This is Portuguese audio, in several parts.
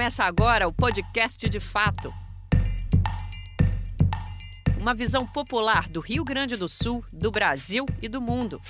Começa agora o podcast De Fato. Uma visão popular do Rio Grande do Sul, do Brasil e do mundo.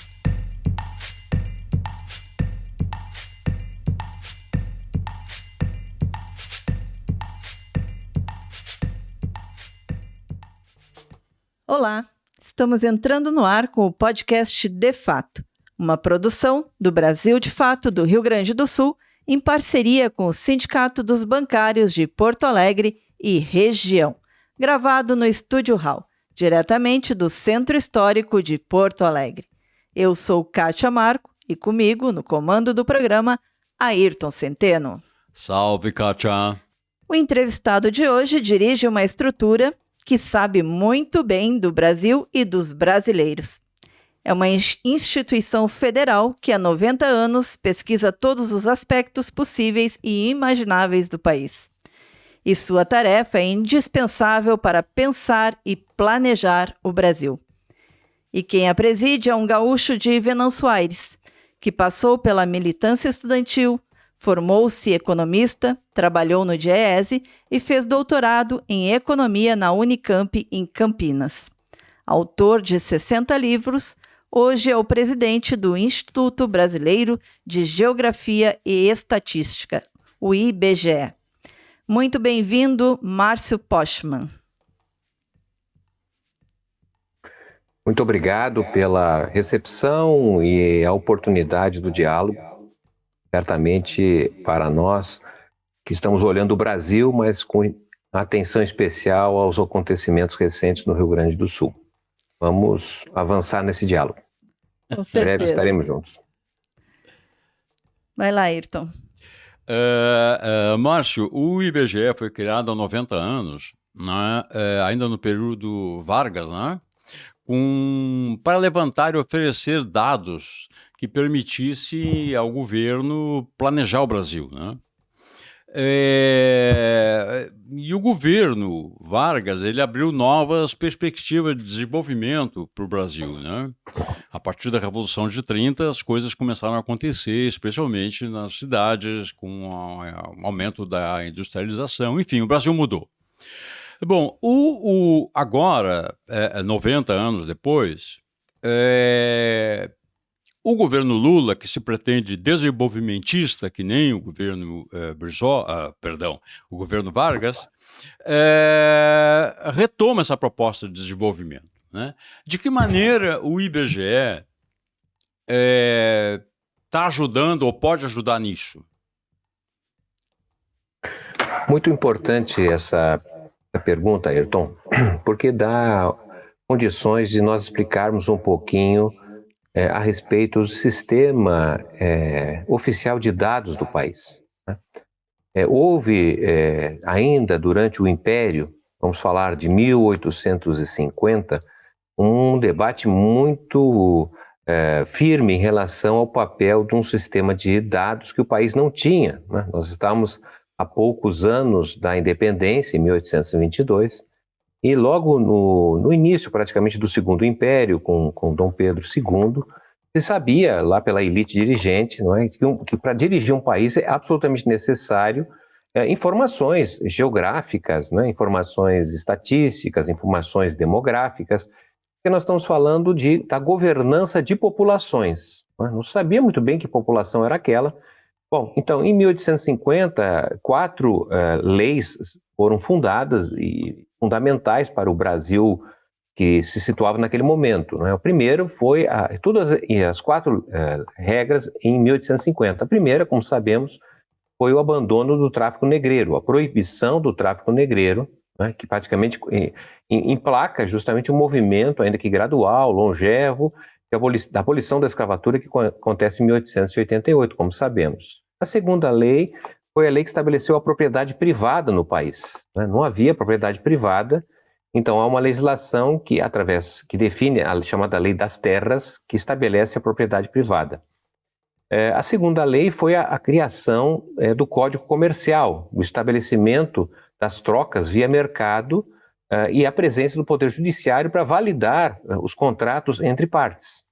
Olá, estamos entrando no ar com o podcast De Fato, uma produção do Brasil de Fato do Rio Grande do Sul, em parceria com o Sindicato dos Bancários de Porto Alegre e Região, gravado no Estúdio Hall, diretamente do Centro Histórico de Porto Alegre. Eu sou Kátia Marco e comigo, no comando do programa, Ayrton Centeno. Salve, Kátia! O entrevistado de hoje dirige uma estrutura que sabe muito bem do Brasil e dos brasileiros. É uma instituição federal que há 90 anos pesquisa todos os aspectos possíveis e imagináveis do país. E sua tarefa é indispensável para pensar e planejar o Brasil. E quem a preside é um gaúcho de Venâncio Aires, que passou pela militância estudantil, formou-se economista, trabalhou no DIEESE e fez doutorado em economia na Unicamp, em Campinas. Autor de 60 livros, hoje é o presidente do Instituto Brasileiro de Geografia e Estatística, o IBGE. Muito bem-vindo, Márcio Postman. Muito obrigado pela recepção e a oportunidade do diálogo. Certamente para nós que estamos olhando o Brasil, mas com atenção especial aos acontecimentos recentes no Rio Grande do Sul. Vamos avançar nesse diálogo. Com Em certeza. breve estaremos juntos. Vai lá, Ayrton. Márcio, o IBGE foi criado há 90 anos, né, ainda no período Vargas, né, para levantar e oferecer dados que permitisse ao governo planejar o Brasil, né? E o governo Vargas, ele abriu novas perspectivas de desenvolvimento para o Brasil, né? A partir da Revolução de 30, as coisas começaram a acontecer, especialmente nas cidades, com o aumento da industrialização. Enfim, o Brasil mudou. Bom, agora, 90 anos depois, o governo Lula, que se pretende desenvolvimentista, que nem o governo o governo Vargas, retoma essa proposta de desenvolvimento, né? De que maneira o IBGE está ajudando ou pode ajudar nisso? Muito importante essa pergunta, Ayrton, porque dá condições de nós explicarmos um pouquinho a respeito do sistema oficial de dados do país, né? Houve ainda durante o Império, vamos falar de 1850, um debate muito firme em relação ao papel de um sistema de dados que o país não tinha, né? Nós estamos há poucos anos da independência, em 1822, e logo no início praticamente do Segundo Império, com Dom Pedro II, se sabia lá pela elite dirigente, não é, que para dirigir um país é absolutamente necessário informações geográficas, né, informações estatísticas, informações demográficas, porque nós estamos falando da governança de populações. Não sabia muito bem que população era aquela. Bom, então, em 1850, 4 leis foram fundadas e fundamentais para o Brasil que se situava naquele momento, não é? O primeiro foi todas as 4 regras em 1850. A primeira, como sabemos, foi o abandono do tráfico negreiro, a proibição do tráfico negreiro, né, que praticamente emplaca justamente um movimento, ainda que gradual, longevo, da abolição da escravatura que acontece em 1888, como sabemos. A segunda lei foi a lei que estabeleceu a propriedade privada no país, né? Não havia propriedade privada, então há uma legislação que define a chamada Lei das Terras, que estabelece a propriedade privada. A segunda lei foi a criação do Código Comercial, o estabelecimento das trocas via mercado e a presença do Poder Judiciário para validar os contratos entre partes.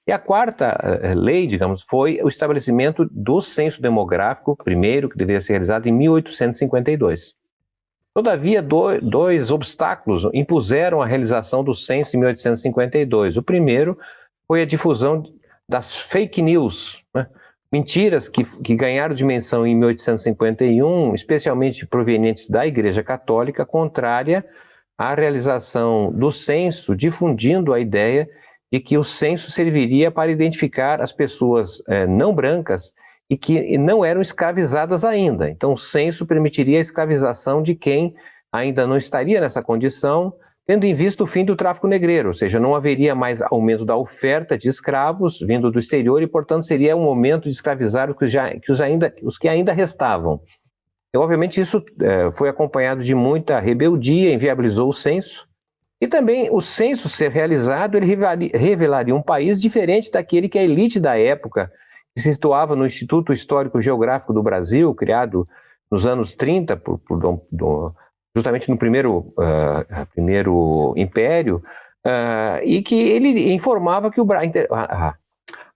E a quarta lei, digamos, foi o estabelecimento do censo demográfico, primeiro, que deveria ser realizado em 1852. Todavia, dois obstáculos impuseram a realização do censo em 1852. O primeiro foi a difusão das fake news, né? Mentiras que ganharam dimensão em 1851, especialmente provenientes da Igreja Católica, contrária à realização do censo, difundindo a ideia de que o censo serviria para identificar as pessoas não brancas e que não eram escravizadas ainda. Então, o censo permitiria a escravização de quem ainda não estaria nessa condição, tendo em vista o fim do tráfico negreiro, ou seja, não haveria mais aumento da oferta de escravos vindo do exterior e, portanto, seria um momento de escravizar os que ainda restavam. E, obviamente, isso foi acompanhado de muita rebeldia, inviabilizou o censo, e também o censo ser realizado, ele revelaria um país diferente daquele que a elite da época, que se situava no Instituto Histórico Geográfico do Brasil, criado nos anos 30, justamente no primeiro Império, e que ele informava que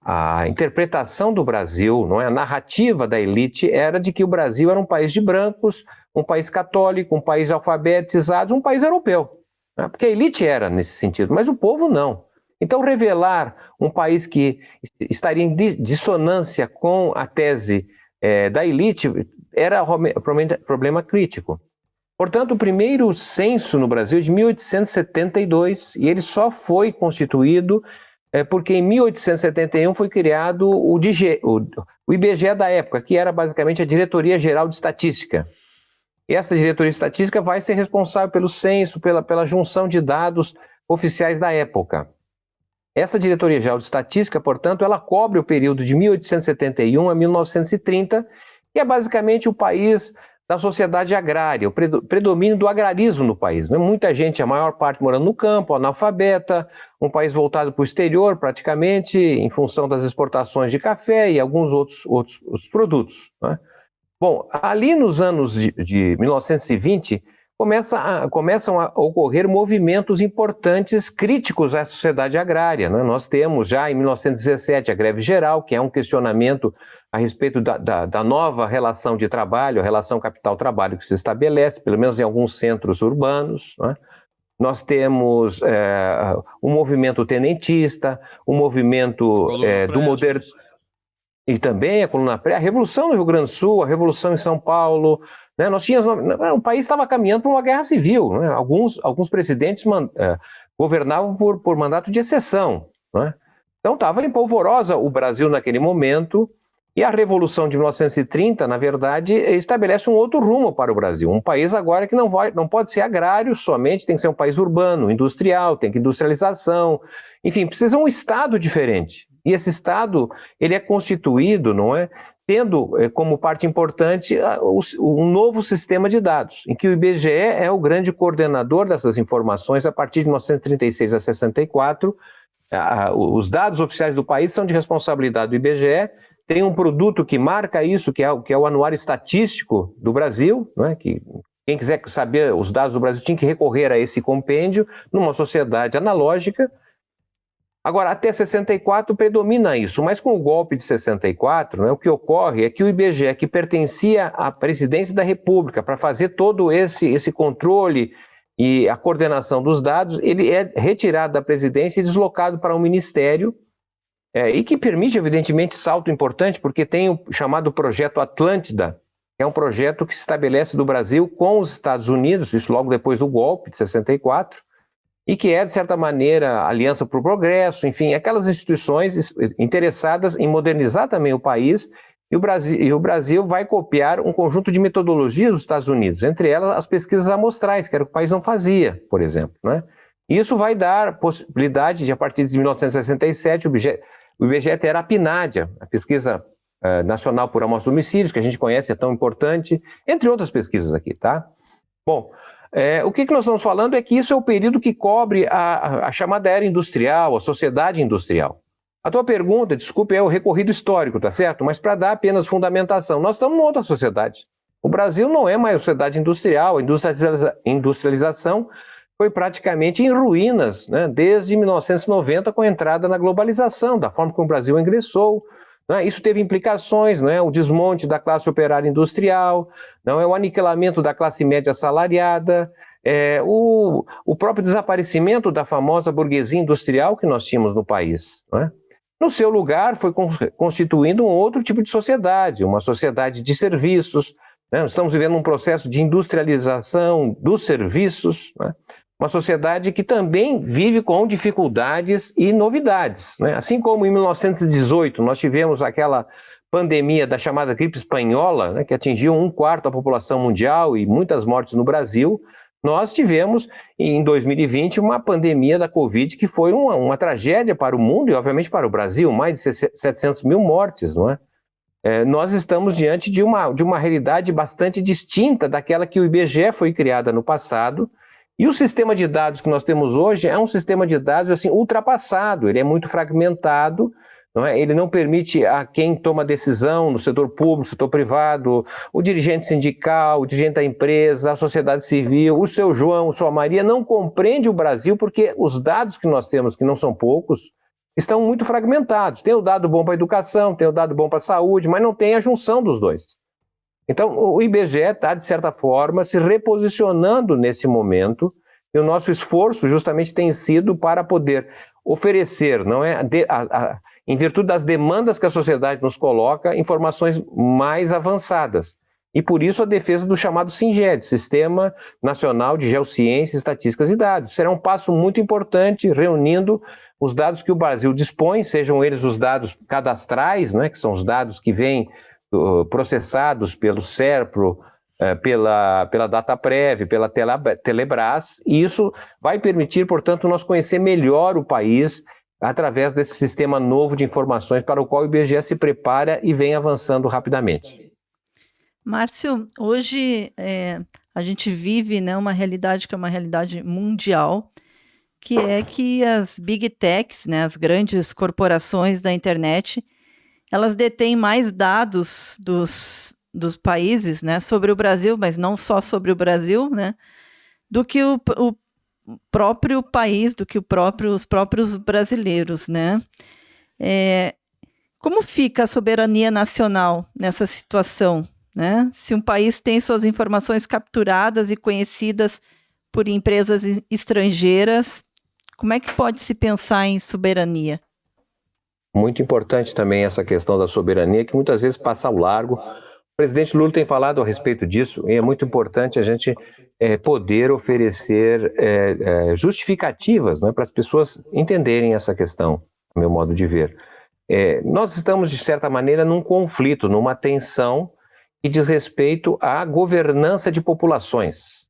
a interpretação do Brasil, não é, a narrativa da elite era de que o Brasil era um país de brancos, um país católico, um país alfabetizado, um país europeu. Né, porque a elite era nesse sentido, mas o povo não. Então, revelar um país que estaria em dissonância com a tese da elite era problema crítico. Portanto, o primeiro censo no Brasil é de 1872 e ele só foi constituído porque em 1871 foi criado o IBGE da época, que era basicamente a Diretoria Geral de Estatística. E essa Diretoria de Estatística vai ser responsável pelo censo, pela junção de dados oficiais da época. Essa Diretoria Geral de Estatística, portanto, ela cobre o período de 1871 a 1930 e é basicamente o país da sociedade agrária, o predomínio do agrarismo no país. Né? Muita gente, a maior parte morando no campo, analfabeta, um país voltado para o exterior praticamente, em função das exportações de café e alguns outros produtos. Né? Bom, ali nos anos de 1920, começam a ocorrer movimentos importantes críticos à sociedade agrária. Né? Nós temos já em 1917 a greve geral, que é um questionamento a respeito da nova relação de trabalho, a relação capital-trabalho que se estabelece, pelo menos em alguns centros urbanos. Né? Nós temos um movimento tenentista, um movimento do moderno. E também a Coluna Pré, a Revolução no Rio Grande do Sul, a Revolução em São Paulo, né? O país estava caminhando para uma guerra civil. Né? Alguns presidentes governavam por mandato de exceção. Né? Então estava empolvorosa o Brasil naquele momento, e a Revolução de 1930, na verdade, estabelece um outro rumo para o Brasil. Um país agora que não pode ser agrário somente, tem que ser um país urbano, industrial, tem que industrialização, enfim, precisa um Estado diferente. E esse Estado, ele é constituído, não é, tendo como parte importante um novo sistema de dados, em que o IBGE é o grande coordenador dessas informações a partir de 1936 a 64. Os dados oficiais do país são de responsabilidade do IBGE, tem um produto que marca isso, que é o Anuário Estatístico do Brasil, não é, que quem quiser saber os dados do Brasil tinha que recorrer a esse compêndio numa sociedade analógica. Agora, até 64 predomina isso, mas com o golpe de 64, né, o que ocorre é que o IBGE, que pertencia à presidência da República para fazer todo esse controle e a coordenação dos dados, ele é retirado da presidência e deslocado para um ministério, e que permite, evidentemente, salto importante, porque tem o chamado Projeto Atlântida, que é um projeto que se estabelece do Brasil com os Estados Unidos, isso logo depois do golpe de 64, e que é, de certa maneira, a Aliança para o Progresso, enfim, aquelas instituições interessadas em modernizar também o país, e o Brasil vai copiar um conjunto de metodologias dos Estados Unidos, entre elas as pesquisas amostrais, que era o que o país não fazia, por exemplo. Né? E isso vai dar possibilidade de, a partir de 1967, o IBGE ter a PNAD, a Pesquisa Nacional por Amostra de Domicílios, que a gente conhece, é tão importante, entre outras pesquisas aqui, tá? Bom, o que nós estamos falando é que isso é o período que cobre a chamada era industrial, a sociedade industrial. A tua pergunta, desculpe, é o recorrido histórico, tá certo? Mas para dar apenas fundamentação, nós estamos numa outra sociedade. O Brasil não é mais sociedade industrial, a industrialização foi praticamente em ruínas, né, desde 1990, com a entrada na globalização, da forma como o Brasil ingressou. Né? Isso teve implicações, né, o desmonte da classe operária industrial, não é, o aniquilamento da classe média assalariada, o próprio desaparecimento da famosa burguesia industrial que nós tínhamos no país. Não é? No seu lugar, foi constituindo um outro tipo de sociedade, uma sociedade de serviços. Né? Nós estamos vivendo um processo de industrialização dos serviços, né? Uma sociedade que também vive com dificuldades e novidades. Né? Assim como em 1918 nós tivemos aquela pandemia da chamada gripe espanhola, né, que atingiu 1/4 da população mundial e muitas mortes no Brasil, nós tivemos em 2020 uma pandemia da Covid que foi uma tragédia para o mundo e obviamente para o Brasil, mais de 700 mil mortes, não é? Nós estamos diante de uma realidade bastante distinta daquela que o IBGE foi criada no passado. E o sistema de dados que nós temos hoje é um sistema de dados assim, ultrapassado, ele é muito fragmentado, não é? Ele não permite a quem toma decisão no setor público, no setor privado, o dirigente sindical, o dirigente da empresa, a sociedade civil, o seu João, a sua Maria, não compreende o Brasil porque os dados que nós temos, que não são poucos, estão muito fragmentados. Tem o dado bom para a educação, tem o dado bom para a saúde, mas não tem a junção dos dois. Então, o IBGE está, de certa forma, se reposicionando nesse momento, e o nosso esforço justamente tem sido para poder oferecer, não é, em virtude das demandas que a sociedade nos coloca, informações mais avançadas. E por isso a defesa do chamado SINGED, Sistema Nacional de Geociências, Estatísticas e Dados. Será um passo muito importante, reunindo os dados que o Brasil dispõe, sejam eles os dados cadastrais, né, que são os dados que vêm processados pelo SERPRO, pela Dataprev, pela Telebrás, e isso vai permitir, portanto, nós conhecer melhor o país através desse sistema novo de informações para o qual o IBGE se prepara e vem avançando rapidamente. Márcio, hoje a gente vive, né, uma realidade que é uma realidade mundial, que é que as Big Techs, né, as grandes corporações da internet, elas detêm mais dados dos países, né, sobre o Brasil, mas não só sobre o Brasil, né, do que o próprio país, do que os próprios brasileiros, né? Como fica a soberania nacional nessa situação, né? Se um país tem suas informações capturadas e conhecidas por empresas estrangeiras, como é que pode se pensar em soberania? Muito importante também essa questão da soberania, que muitas vezes passa ao largo. O presidente Lula tem falado a respeito disso, e é muito importante a gente poder oferecer justificativas, né, para as pessoas entenderem essa questão, a meu modo de ver. Nós estamos, de certa maneira, num conflito, numa tensão que diz respeito à governança de populações.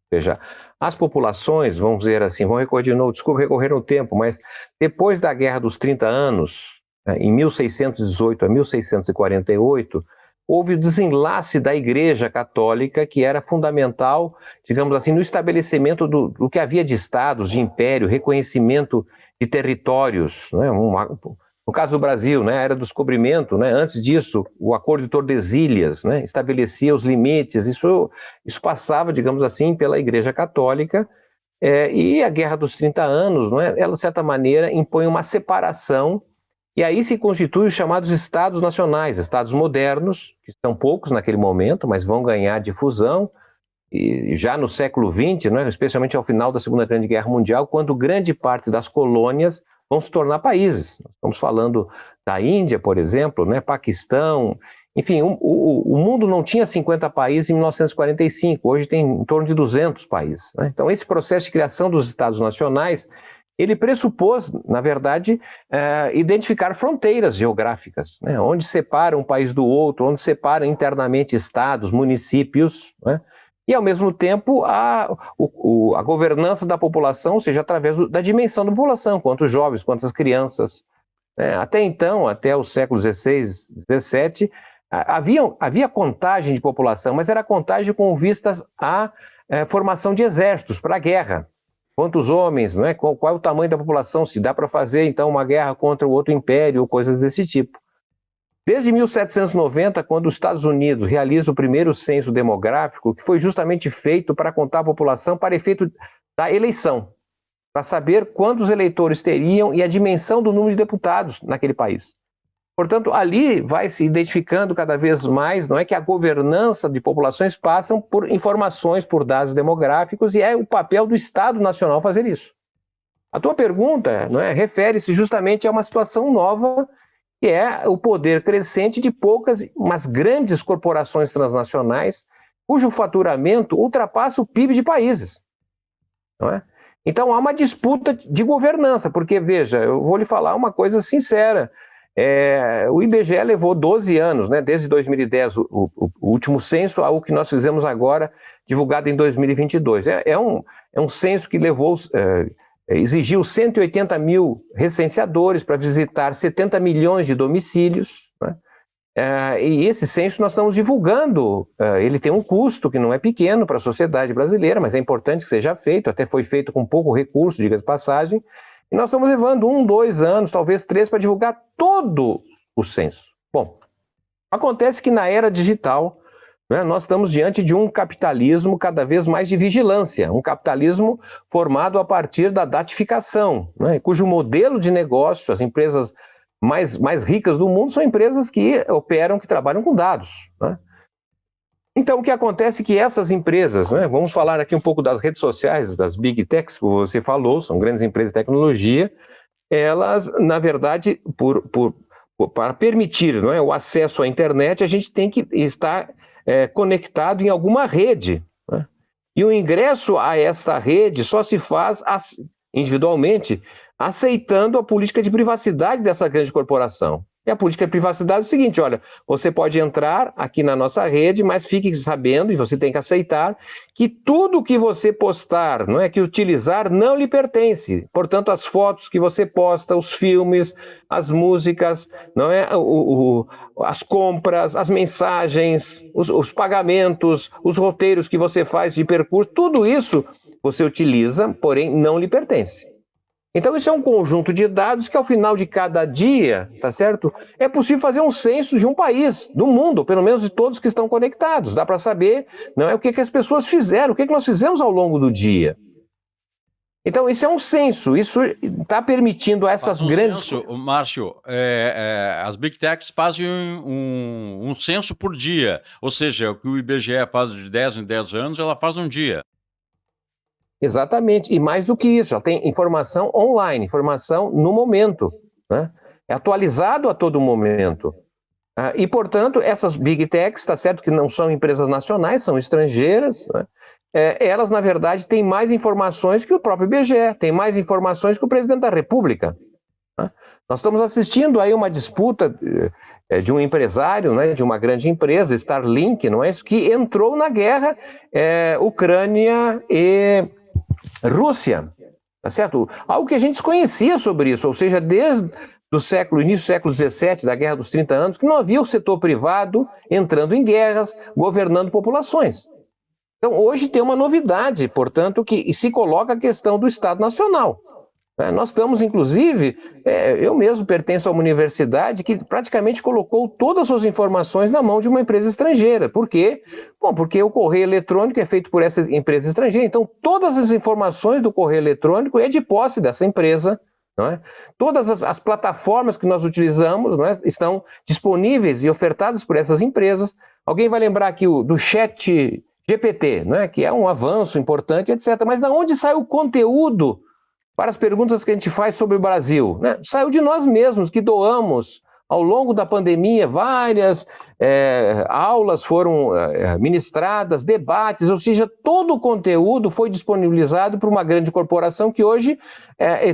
Veja, as populações, vamos dizer assim, vão recorrer de novo, desculpa recorrer no tempo, mas depois da Guerra dos 30 Anos, em 1618 a 1648, houve o desenlace da Igreja Católica, que era fundamental, digamos assim, no estabelecimento do que havia de estados, de império, reconhecimento de territórios, né? No caso do Brasil, né, a Era do Descobrimento, né, antes disso, o Acordo de Tordesilhas, né, estabelecia os limites, isso passava, digamos assim, pela Igreja Católica, e a Guerra dos 30 Anos, né, ela, de certa maneira, impõe uma separação, e aí se constituem os chamados Estados Nacionais, Estados modernos, que são poucos naquele momento, mas vão ganhar difusão, e já no século XX, né, especialmente ao final da Segunda Grande Guerra Mundial, quando grande parte das colônias vão se tornar países. Estamos falando da Índia, por exemplo, né, Paquistão, enfim, o mundo não tinha 50 países em 1945, hoje tem em torno de 200 países. Né? Então esse processo de criação dos Estados Nacionais, ele pressupôs, na verdade, identificar fronteiras geográficas, né, onde separa um país do outro, onde separa internamente estados, municípios, né? E, ao mesmo tempo, a governança da população, ou seja, através da dimensão da população, quantos jovens, quantas crianças. Até então, até o século XVI, XVII, havia contagem de população, mas era contagem com vistas à formação de exércitos para a guerra. Quantos homens, né? Qual é o tamanho da população, se dá para fazer, então, uma guerra contra o outro império, ou coisas desse tipo. Desde 1790, quando os Estados Unidos realizam o primeiro censo demográfico, que foi justamente feito para contar a população para efeito da eleição, para saber quantos eleitores teriam e a dimensão do número de deputados naquele país. Portanto, ali vai se identificando cada vez mais, não é, que a governança de populações passam por informações, por dados demográficos, e é o papel do Estado Nacional fazer isso. A tua pergunta, não é, refere-se justamente a uma situação nova, que é o poder crescente de poucas, mas grandes corporações transnacionais, cujo faturamento ultrapassa o PIB de países, não é? Então há uma disputa de governança, porque, veja, eu vou lhe falar uma coisa sincera, o IBGE levou 12 anos, né, desde 2010, o último censo, ao que nós fizemos agora, divulgado em 2022. É um censo que exigiu 180 mil recenseadores para visitar 70 milhões de domicílios, né? E esse censo nós estamos divulgando, ele tem um custo que não é pequeno para a sociedade brasileira, mas é importante que seja feito, até foi feito com pouco recurso, diga de passagem, e nós estamos levando 1, 2 anos, talvez 3, para divulgar todo o censo. Bom, acontece que na era digital, né, nós estamos diante de um capitalismo cada vez mais de vigilância, um capitalismo formado a partir da datificação, né, cujo modelo de negócio, as empresas mais ricas do mundo são empresas que operam, que trabalham com dados, né? Então, o que acontece é que essas empresas, né, vamos falar aqui um pouco das redes sociais, das Big Techs, como você falou, são grandes empresas de tecnologia, elas, na verdade, para permitir, não é, o acesso à internet, a gente tem que estar conectado em alguma rede, né? E o ingresso a esta rede só se faz individualmente, aceitando a política de privacidade dessa grande corporação. E a política de privacidade é o seguinte, olha, você pode entrar aqui na nossa rede, mas fique sabendo, e você tem que aceitar, que tudo que você postar, não é, que utilizar, não lhe pertence. Portanto, as fotos que você posta, os filmes, as músicas, não é, as compras, as mensagens, os pagamentos, os roteiros que você faz de percurso, tudo isso você utiliza, porém não lhe pertence. Então isso é um conjunto de dados que ao final de cada dia, tá certo? É possível fazer um censo de um país, do mundo, pelo menos de todos que estão conectados. Dá para saber, não é, o que as pessoas fizeram, o que nós fizemos ao longo do dia. Então isso é um censo, isso está permitindo a essas grandes... Censo, Márcio, as Big Techs fazem um censo por dia, ou seja, o que o IBGE faz de 10 em 10 anos, ela faz um dia. Exatamente, e mais do que isso, ela tem informação online, informação no momento, né? É atualizado a todo momento. E, portanto, essas Big Techs, está certo que não são empresas nacionais, são estrangeiras, né? Elas, na verdade, têm mais informações que o próprio IBGE, têm mais informações que o presidente da República, né? Nós estamos assistindo aí uma disputa de um empresário, né, de uma grande empresa, Starlink, não é isso, que entrou na guerra Ucrânia e Rússia, tá certo? Algo que a gente desconhecia sobre isso, ou seja, desde o início do século XVII, da Guerra dos 30 anos, que não havia o setor privado entrando em guerras, governando populações. Então, hoje tem uma novidade, portanto, que se coloca a questão do Estado Nacional. Nós estamos, inclusive, eu mesmo pertenço a uma universidade que praticamente colocou todas as suas informações na mão de uma empresa estrangeira. Por quê? Bom, porque o correio eletrônico é feito por essa empresa estrangeira, então todas as informações do correio eletrônico é de posse dessa empresa, não é? Todas as plataformas que nós utilizamos, não é, estão disponíveis e ofertadas por essas empresas. Alguém vai lembrar aqui do chat GPT, não é? Que é um avanço importante, etc. Mas de onde sai o conteúdo para as perguntas que a gente faz sobre o Brasil, né? Saiu de nós mesmos, que doamos ao longo da pandemia, várias aulas foram ministradas, debates, ou seja, todo o conteúdo foi disponibilizado por uma grande corporação que hoje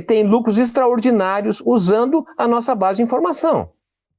tem lucros extraordinários usando a nossa base de informação,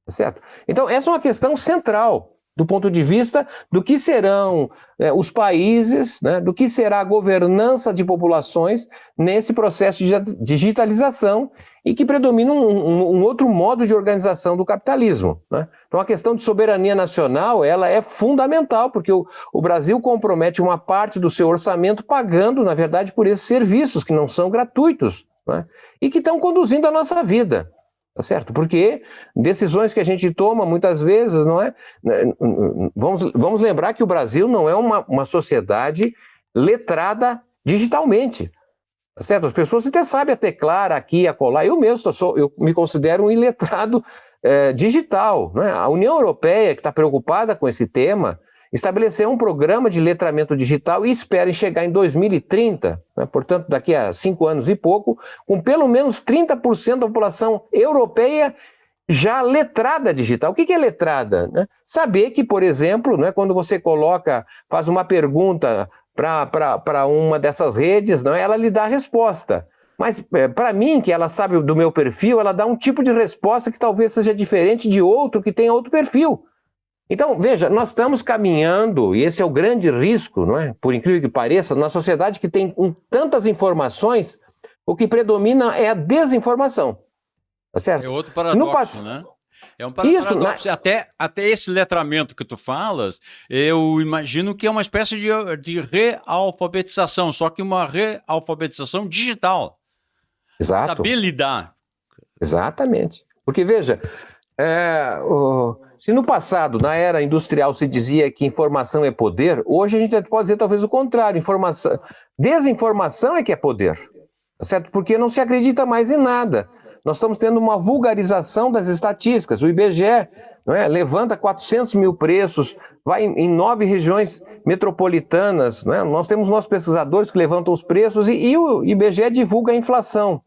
tá certo? Então, essa é uma questão central do ponto de vista do que serão os países, né, do que será a governança de populações nesse processo de digitalização e que predomina um outro modo de organização do capitalismo, né? Então a questão de soberania nacional, ela é fundamental, porque o Brasil compromete uma parte do seu orçamento pagando, na verdade, por esses serviços que não são gratuitos, né, e que estão conduzindo a nossa vida. Tá certo? Porque decisões que a gente toma muitas vezes, não é? Vamos lembrar que o Brasil não é uma sociedade letrada digitalmente. Tá certo? As pessoas até sabem teclar aqui, acolá. Eu mesmo eu me considero um iletrado digital, né? A União Europeia, que está preocupada com esse tema, estabeleceu um programa de letramento digital e espera chegar em 2030, né? Portanto, daqui a 5 anos e pouco, com pelo menos 30% da população europeia já letrada digital. O que é letrada? Né? Saber que, por exemplo, né, quando você faz uma pergunta para uma dessas redes, não, ela lhe dá a resposta. Mas para mim, que ela sabe do meu perfil, ela dá um tipo de resposta que talvez seja diferente de outro que tenha outro perfil. Então, veja, nós estamos caminhando, e esse é o grande risco, não é? Por incrível que pareça, na sociedade que tem tantas informações, o que predomina é a desinformação. Tá certo? É outro paradoxo, né? É um paradoxo. Até esse letramento que tu falas, eu imagino que é uma espécie de realfabetização, só que uma realfabetização digital. Exato. Saber lidar. Exatamente. Porque, veja, se no passado, na era industrial, se dizia que informação é poder, hoje a gente pode dizer talvez o contrário. Desinformação é que é poder. Tá certo? Porque não se acredita mais em nada. Nós estamos tendo uma vulgarização das estatísticas. O IBGE, não é, levanta 400 mil preços, vai em 9 regiões metropolitanas. Não é? Nós temos nossos pesquisadores que levantam os preços e o IBGE divulga a inflação.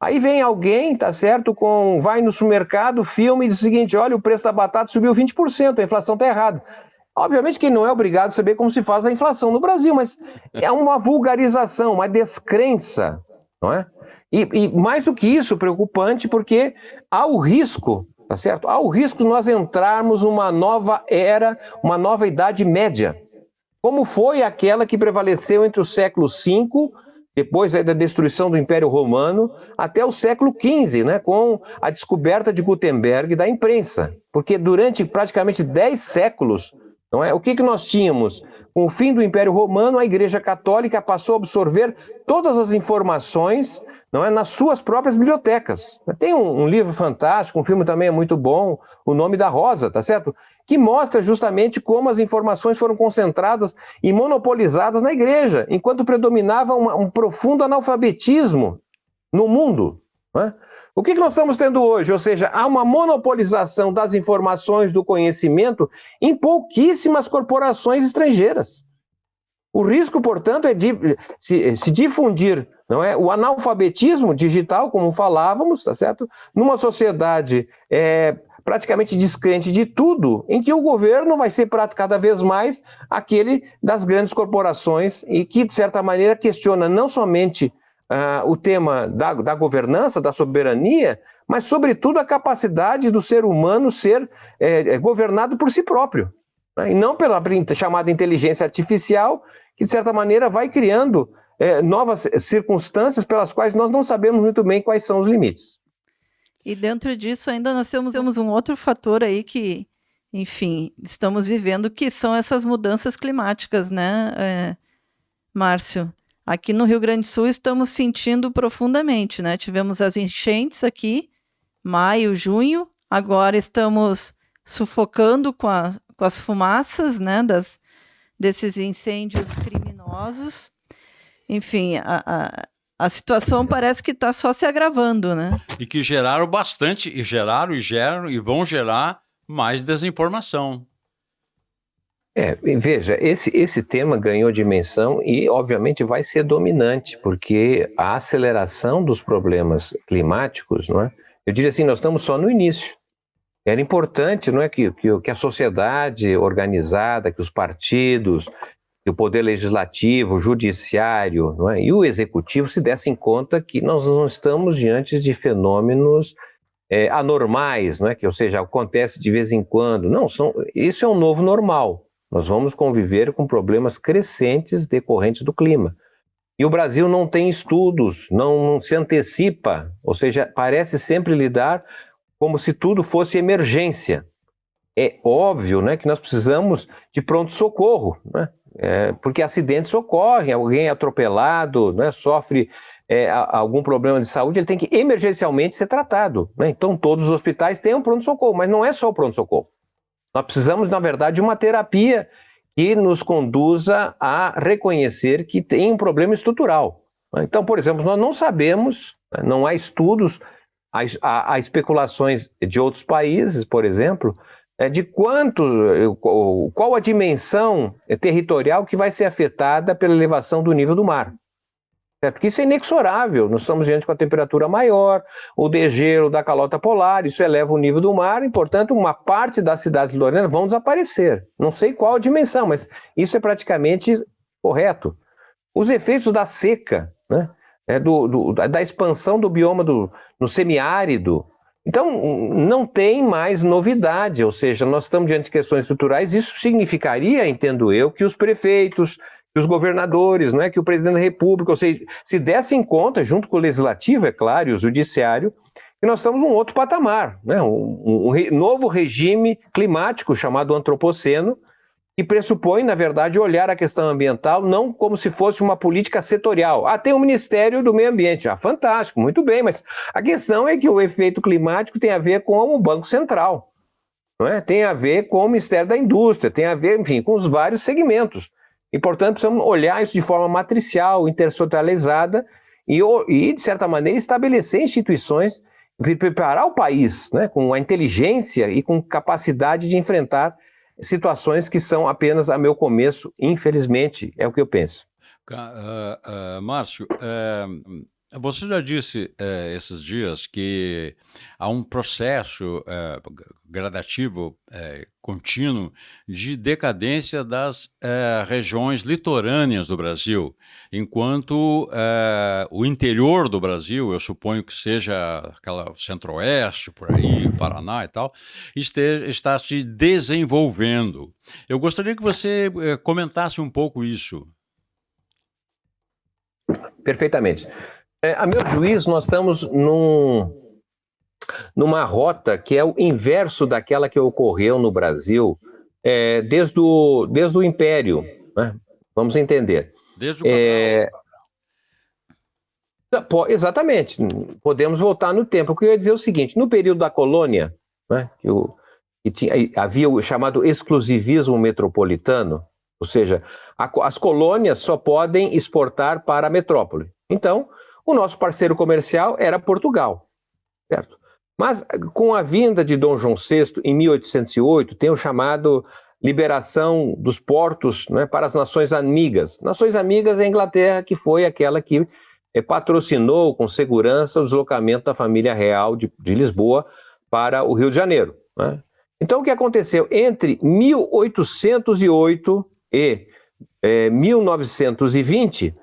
Aí vem alguém, tá certo, vai no supermercado, filma e diz o seguinte: olha, o preço da batata subiu 20%, a inflação está errada. Obviamente que não é obrigado a saber como se faz a inflação no Brasil, mas é uma vulgarização, uma descrença, não é? E mais do que isso, preocupante, porque há o risco, tá certo? Há o risco de nós entrarmos numa nova era, uma nova Idade Média, como foi aquela que prevaleceu entre o século V, depois da destruição do Império Romano, até o século XV, né, com a descoberta de Gutenberg da imprensa. Porque durante praticamente 10 séculos, não é? O que nós tínhamos? Com o fim do Império Romano, a Igreja Católica passou a absorver todas as informações, não é, nas suas próprias bibliotecas. Tem um livro fantástico, um filme também é muito bom, O Nome da Rosa, tá certo? Que mostra justamente como as informações foram concentradas e monopolizadas na Igreja, enquanto predominava um profundo analfabetismo no mundo. Não é? O que nós estamos tendo hoje? Ou seja, há uma monopolização das informações, do conhecimento, em pouquíssimas corporações estrangeiras. O risco, portanto, é de se difundir, não é, o analfabetismo digital, como falávamos, tá certo? Numa sociedade praticamente descrente de tudo, em que o governo vai ser cada vez mais aquele das grandes corporações e que, de certa maneira, questiona não somente o tema da governança, da soberania, mas, sobretudo, a capacidade do ser humano ser governado por si próprio, né? E não pela chamada inteligência artificial, que, de certa maneira, vai criando novas circunstâncias pelas quais nós não sabemos muito bem quais são os limites. E dentro disso ainda nós temos um outro fator aí que, enfim, estamos vivendo, que são essas mudanças climáticas, né, Márcio? Aqui no Rio Grande do Sul estamos sentindo profundamente, né? Tivemos as enchentes aqui, maio, junho, agora estamos sufocando com as fumaças, né, desses incêndios criminosos. Enfim, a situação parece que está só se agravando, né? E que geraram bastante, e geram, e vão gerar mais desinformação. Veja, esse tema ganhou dimensão e, obviamente, vai ser dominante, porque a aceleração dos problemas climáticos, não é? Eu diria assim, nós estamos só no início. Era importante, não é, que a sociedade organizada, que os partidos, que o poder legislativo, o judiciário, não é, e o executivo se dessem conta que nós não estamos diante de fenômenos anormais, não é? Que, ou seja, acontece de vez em quando. Não, isso é um novo normal. Nós vamos conviver com problemas crescentes decorrentes do clima. E o Brasil não tem estudos, não se antecipa, ou seja, parece sempre lidar como se tudo fosse emergência. É óbvio, né, que nós precisamos de pronto-socorro, né? Porque acidentes ocorrem, alguém é atropelado, né, sofre algum problema de saúde, ele tem que emergencialmente ser tratado, né? Então todos os hospitais têm um pronto-socorro, mas não é só o pronto-socorro. Nós precisamos, na verdade, de uma terapia que nos conduza a reconhecer que tem um problema estrutural. Então, por exemplo, nós não sabemos, não há estudos, há especulações de outros países, por exemplo, de qual a dimensão territorial que vai ser afetada pela elevação do nível do mar. Porque isso é inexorável, nós estamos diante com a temperatura maior, o degelo da calota polar, isso eleva o nível do mar, e, portanto, uma parte das cidades litorâneas vão desaparecer. Não sei qual a dimensão, mas isso é praticamente correto. Os efeitos da seca, né? Da expansão do bioma no semiárido. Então, não tem mais novidade, ou seja, nós estamos diante de questões estruturais, isso significaria, entendo eu, que os prefeitos, que os governadores, né, que o presidente da República, ou seja, se dessem conta, junto com o Legislativo, é claro, e o Judiciário, que nós estamos num outro patamar, né, um novo regime climático chamado antropoceno, que pressupõe, na verdade, olhar a questão ambiental não como se fosse uma política setorial. Tem o Ministério do Meio Ambiente. Fantástico, muito bem, mas a questão é que o efeito climático tem a ver com o Banco Central, não é? Tem a ver com o Ministério da Indústria, tem a ver, enfim, com os vários segmentos. E, portanto, precisamos olhar isso de forma matricial, intersetorializada e, de certa maneira, estabelecer instituições e preparar o país, né, com a inteligência e com capacidade de enfrentar situações que são apenas a meu começo, infelizmente, é o que eu penso. Márcio, você já disse esses dias que há um processo gradativo, contínuo, de decadência das regiões litorâneas do Brasil, enquanto o interior do Brasil, eu suponho que seja aquela centro-oeste, por aí, Paraná e tal, está se desenvolvendo. Eu gostaria que você comentasse um pouco isso. Perfeitamente. A meu juízo, nós estamos numa rota que é o inverso daquela que ocorreu no Brasil desde o Império, né? Vamos entender. Desde o Exatamente. Podemos voltar no tempo. O que eu ia dizer é o seguinte, no período da colônia, né, havia o chamado exclusivismo metropolitano, ou seja, as colônias só podem exportar para a metrópole. Então, o nosso parceiro comercial era Portugal, certo? Mas com a vinda de Dom João VI, em 1808, tem o chamado liberação dos portos, né, para as nações amigas. Nações amigas é a Inglaterra, que foi aquela que patrocinou com segurança o deslocamento da família real de Lisboa para o Rio de Janeiro, né? Então, o que aconteceu? Entre 1808 e 1920,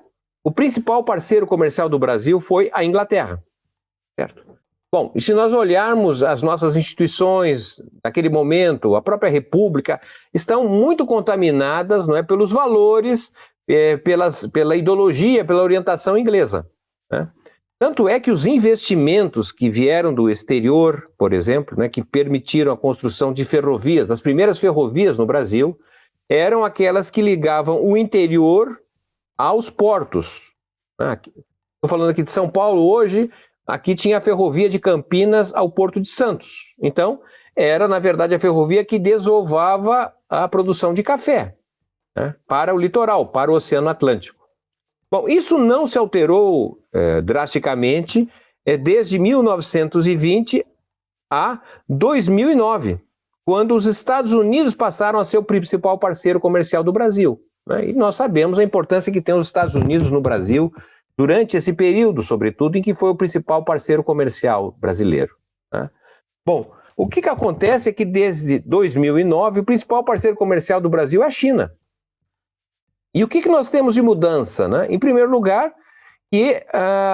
o principal parceiro comercial do Brasil foi a Inglaterra, certo? Bom, e se nós olharmos as nossas instituições daquele momento, a própria República, estão muito contaminadas, não é, pelos valores, pela ideologia, pela orientação inglesa, né? Tanto é que os investimentos que vieram do exterior, por exemplo, né, que permitiram a construção de ferrovias, das primeiras ferrovias no Brasil, eram aquelas que ligavam o interior aos portos. Estou falando aqui de São Paulo hoje, aqui tinha a ferrovia de Campinas ao Porto de Santos. Então, era, na verdade, a ferrovia que desovava a produção de café, né, para o litoral, para o Oceano Atlântico. Bom, isso não se alterou drasticamente desde 1920 a 2009, quando os Estados Unidos passaram a ser o principal parceiro comercial do Brasil, né? E nós sabemos a importância que tem os Estados Unidos no Brasil durante esse período, sobretudo, em que foi o principal parceiro comercial brasileiro, né? Bom, o que acontece é que desde 2009 o principal parceiro comercial do Brasil é a China. E o que nós temos de mudança, né? Em primeiro lugar, que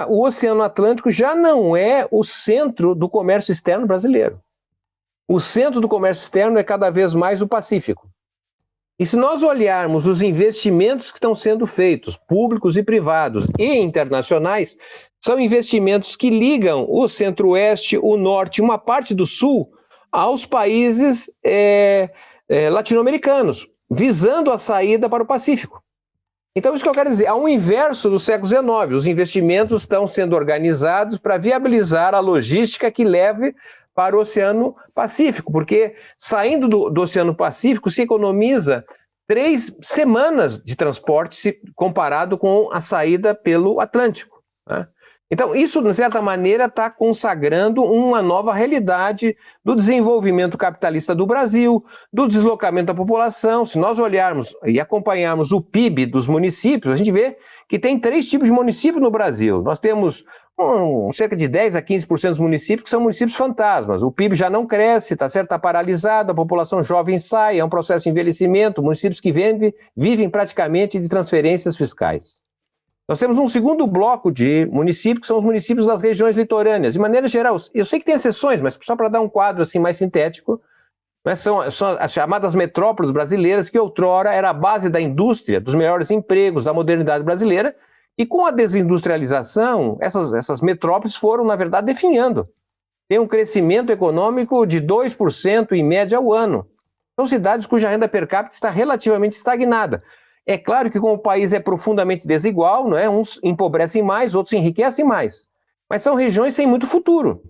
o Oceano Atlântico já não é o centro do comércio externo brasileiro. O centro do comércio externo é cada vez mais o Pacífico. E se nós olharmos os investimentos que estão sendo feitos, públicos e privados e internacionais, são investimentos que ligam o centro-oeste, o norte e uma parte do sul aos países latino-americanos, visando a saída para o Pacífico. Então, isso que eu quero dizer, ao inverso do século XIX, os investimentos estão sendo organizados para viabilizar a logística que leve para o Oceano Pacífico, porque saindo do Oceano Pacífico se economiza 3 semanas de transporte comparado com a saída pelo Atlântico, né? Então, isso, de certa maneira, está consagrando uma nova realidade do desenvolvimento capitalista do Brasil, do deslocamento da população. Se nós olharmos e acompanharmos o PIB dos municípios, a gente vê que tem 3 tipos de municípios no Brasil. Nós temos cerca de 10 a 15% dos municípios que são municípios fantasmas. O PIB já não cresce, está paralisado, a população jovem sai, é um processo de envelhecimento, municípios que vivem praticamente de transferências fiscais. Nós temos um segundo bloco de municípios, que são os municípios das regiões litorâneas. De maneira geral, eu sei que tem exceções, mas só para dar um quadro assim mais sintético, né, são as chamadas metrópoles brasileiras, que outrora era a base da indústria, dos melhores empregos, da modernidade brasileira, e com a desindustrialização, essas metrópoles foram, na verdade, definhando. Tem um crescimento econômico de 2% em média ao ano. São cidades cuja renda per capita está relativamente estagnada. É claro que como o país é profundamente desigual, não é? Uns empobrecem mais, outros enriquecem mais. Mas são regiões sem muito futuro.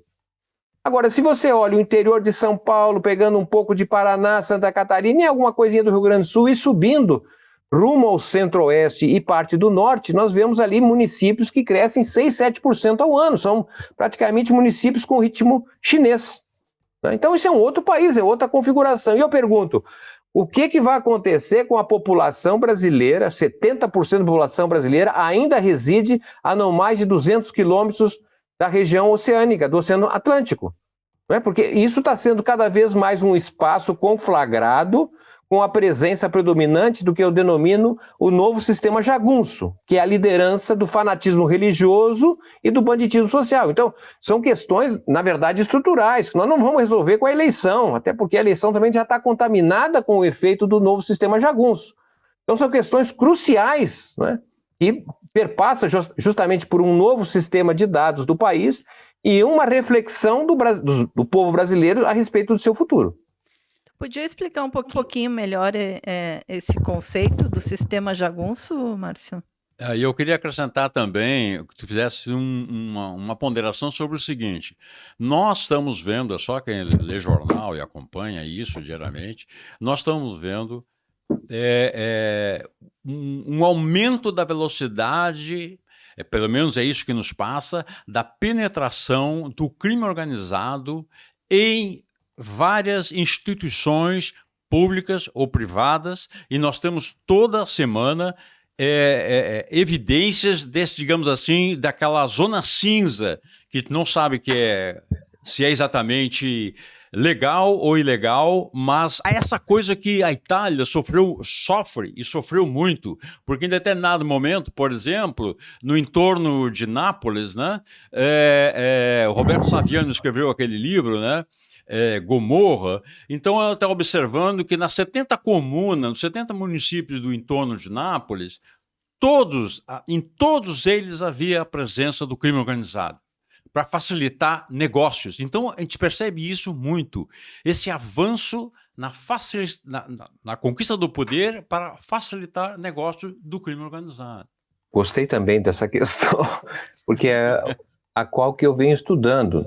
Agora, se você olha o interior de São Paulo, pegando um pouco de Paraná, Santa Catarina e alguma coisinha do Rio Grande do Sul e subindo rumo ao centro-oeste e parte do norte, nós vemos ali municípios que crescem 6, 7% ao ano. São praticamente municípios com ritmo chinês, né? Então isso é um outro país, é outra configuração. E eu pergunto, o que vai acontecer com a população brasileira? 70% da população brasileira ainda reside a não mais de 200 quilômetros da região oceânica, do Oceano Atlântico, não é? Porque isso está sendo cada vez mais um espaço conflagrado com a presença predominante do que eu denomino o novo sistema jagunço, que é a liderança do fanatismo religioso e do banditismo social. Então, são questões, na verdade, estruturais, que nós não vamos resolver com a eleição, até porque a eleição também já está contaminada com o efeito do novo sistema jagunço. Então, são questões cruciais, né, que perpassa justamente por um novo sistema de dados do país e uma reflexão do povo brasileiro a respeito do seu futuro. Podia explicar um pouquinho melhor esse conceito do sistema jagunço, Márcio? E eu queria acrescentar também que tu fizesse uma ponderação sobre o seguinte: nós estamos vendo, é só quem lê jornal e acompanha isso diariamente, nós estamos vendo um aumento da velocidade, pelo menos é isso que nos passa, da penetração do crime organizado em várias instituições públicas ou privadas, e nós temos toda semana evidências desse, digamos assim, daquela zona cinza, que não sabe se é exatamente legal ou ilegal, mas essa coisa que a Itália sofre muito, porque em determinado momento, por exemplo, no entorno de Nápoles, né, o Roberto Saviano escreveu aquele livro, né, Gomorra. Então eu estava observando que nas 70 comunas, nos 70 municípios do entorno de Nápoles, em todos eles havia a presença do crime organizado para facilitar negócios. Então a gente percebe isso muito, esse avanço na conquista do poder para facilitar negócio do crime organizado. Gostei também dessa questão, porque é a qual que eu venho estudando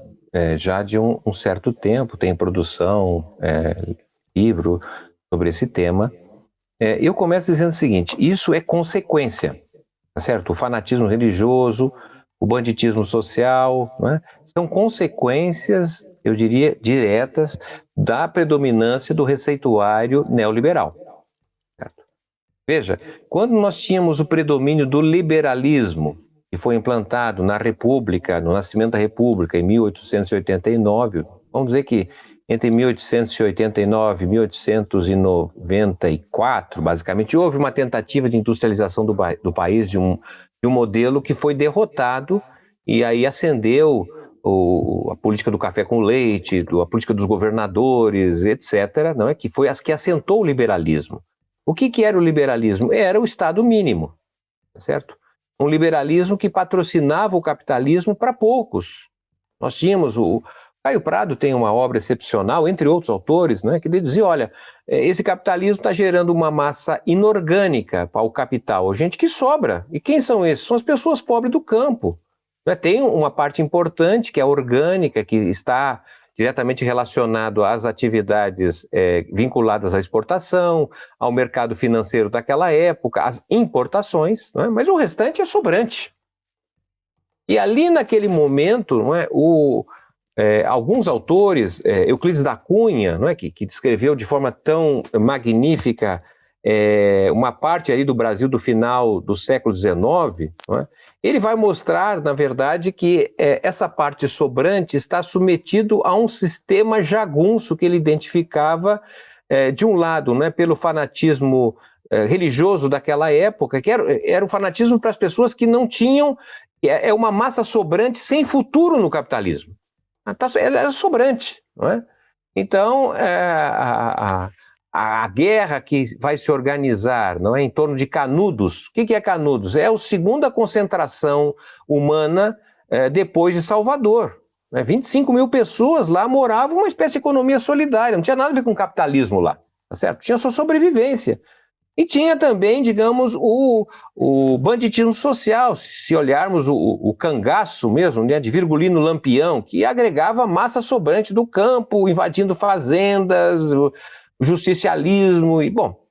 já de um certo tempo, tem produção, livro sobre esse tema. Eu começo dizendo o seguinte: isso é consequência, tá certo? O fanatismo religioso, o banditismo social, né, são consequências, eu diria, diretas da predominância do receituário neoliberal. Certo? Veja, quando nós tínhamos o predomínio do liberalismo, que foi implantado na República, no nascimento da República, em 1889, vamos dizer que entre 1889 e 1894, basicamente, houve uma tentativa de industrialização do país, de um modelo que foi derrotado, e aí ascendeu a política do café com leite, a política dos governadores, etc., não é? Que foi as que assentou o liberalismo. O que era o liberalismo? Era o Estado mínimo, certo? Um liberalismo que patrocinava o capitalismo para poucos. Nós tínhamos o Caio Prado tem uma obra excepcional, entre outros autores, né, que ele dizia, olha, esse capitalismo está gerando uma massa inorgânica para o capital, gente que sobra. E quem são esses? São as pessoas pobres do campo. Né? Tem uma parte importante que é orgânica, que está, diretamente relacionado às atividades vinculadas à exportação, ao mercado financeiro daquela época, às importações, não é? Mas o restante é sobrante. E ali naquele momento, não é, alguns autores, Euclides da Cunha, não é, que descreveu de forma tão magnífica uma parte ali do Brasil do final do século XIX, não é, ele vai mostrar, na verdade, que essa parte sobrante está submetido a um sistema jagunço que ele identificava, de um lado, né, pelo fanatismo religioso daquela época, que era o fanatismo para as pessoas que não tinham, uma massa sobrante sem futuro no capitalismo. Ela é sobrante, não é? Então, a guerra que vai se organizar, não é, em torno de Canudos. O que é Canudos? É a segunda concentração humana depois de Salvador. 25 mil pessoas lá moravam uma espécie de economia solidária, não tinha nada a ver com capitalismo lá, tá certo? Tinha sua sobrevivência. E tinha também, digamos, o banditismo social, se olharmos o cangaço mesmo, né, de Virgulino Lampião, que agregava massa sobrante do campo, invadindo fazendas, o justicialismo e, bom...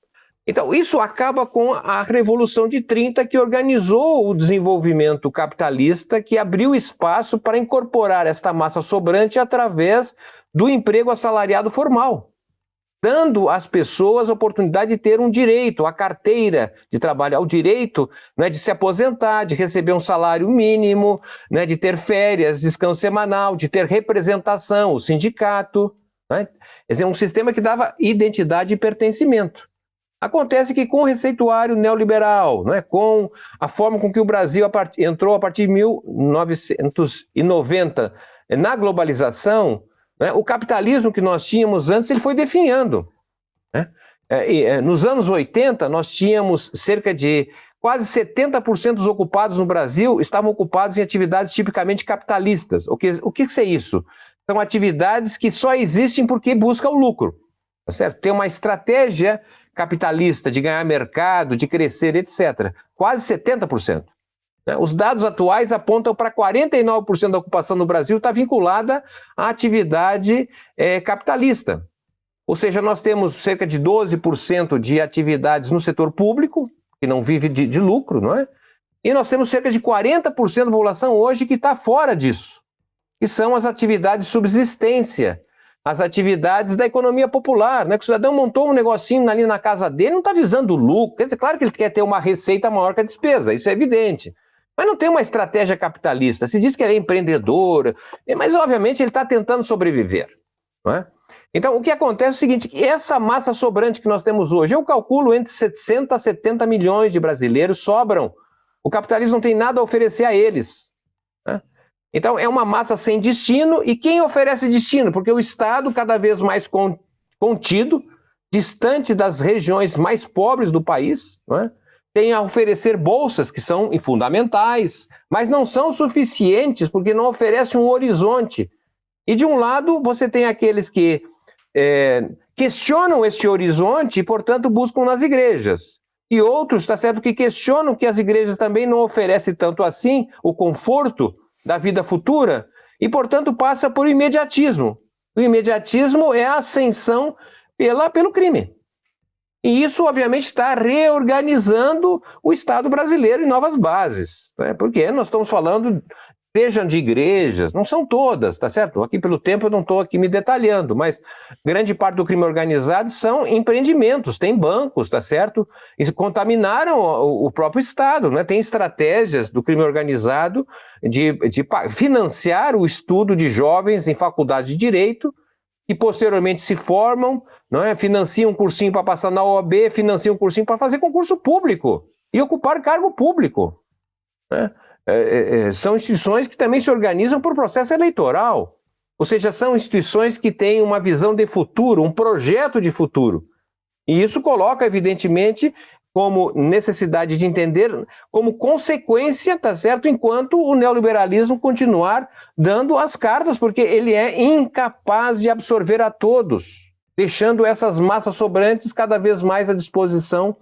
Então, isso acaba com a Revolução de 30, que organizou o desenvolvimento capitalista, que abriu espaço para incorporar esta massa sobrante através do emprego assalariado formal, dando às pessoas a oportunidade de ter um direito, a carteira de trabalho, ao direito, né, de se aposentar, de receber um salário mínimo, né, de ter férias, descanso semanal, de ter representação, o sindicato, né? Quer dizer, um sistema que dava identidade e pertencimento. Acontece que com o receituário neoliberal, né, com a forma com que o Brasil entrou a partir de 1990 na globalização, né, o capitalismo que nós tínhamos antes, ele foi definhando, né? Nos anos 80, nós tínhamos cerca de quase 70% dos ocupados no Brasil estavam ocupados em atividades tipicamente capitalistas. O que é isso? São atividades que só existem porque buscam o lucro, tá certo? Tem uma estratégia capitalista de ganhar mercado, de crescer, etc. Quase 70%. Os dados atuais apontam para 49% da ocupação no Brasil está vinculada à atividade capitalista. Ou seja, nós temos cerca de 12% de atividades no setor público, que não vive de lucro, não é? E nós temos cerca de 40% da população hoje que está fora disso, que são as atividades de subsistência, as atividades da economia popular, né? Que o cidadão montou um negocinho ali na casa dele, não está visando lucro. Quer dizer, claro que ele quer ter uma receita maior que a despesa, isso é evidente. Mas não tem uma estratégia capitalista. Se diz que ele é empreendedor, mas obviamente ele está tentando sobreviver, não é? Então, o que acontece é o seguinte, que essa massa sobrante que nós temos hoje, eu calculo entre 60 a 70 milhões de brasileiros sobram. O capitalismo não tem nada a oferecer a eles, né? Então, é uma massa sem destino, e quem oferece destino? Porque o Estado, cada vez mais contido, distante das regiões mais pobres do país, não é? Tem a oferecer bolsas, que são fundamentais, mas não são suficientes, porque não oferecem um horizonte. E de um lado, você tem aqueles que questionam este horizonte e, portanto, buscam nas igrejas. E outros, está certo, que questionam que as igrejas também não oferecem tanto assim o conforto da vida futura e, portanto, passa por imediatismo. O imediatismo é a ascensão pelo crime. E isso, obviamente, está reorganizando o Estado brasileiro em novas bases, né? Porque nós estamos falando, sejam de igrejas, não são todas, tá certo? Aqui pelo tempo eu não estou aqui me detalhando, mas grande parte do crime organizado são empreendimentos, tem bancos, tá certo? E contaminaram o próprio Estado, né? Tem estratégias do crime organizado de financiar o estudo de jovens em faculdade de direito, que posteriormente se formam, não é? Financiam um cursinho para passar na OAB, financiam um cursinho para fazer concurso público e ocupar cargo público, né? São instituições que também se organizam por processo eleitoral, ou seja, são instituições que têm uma visão de futuro, um projeto de futuro. E isso coloca, evidentemente, como necessidade de entender, como consequência, tá certo, enquanto o neoliberalismo continuar dando as cartas, porque ele é incapaz de absorver a todos, deixando essas massas sobrantes cada vez mais à disposição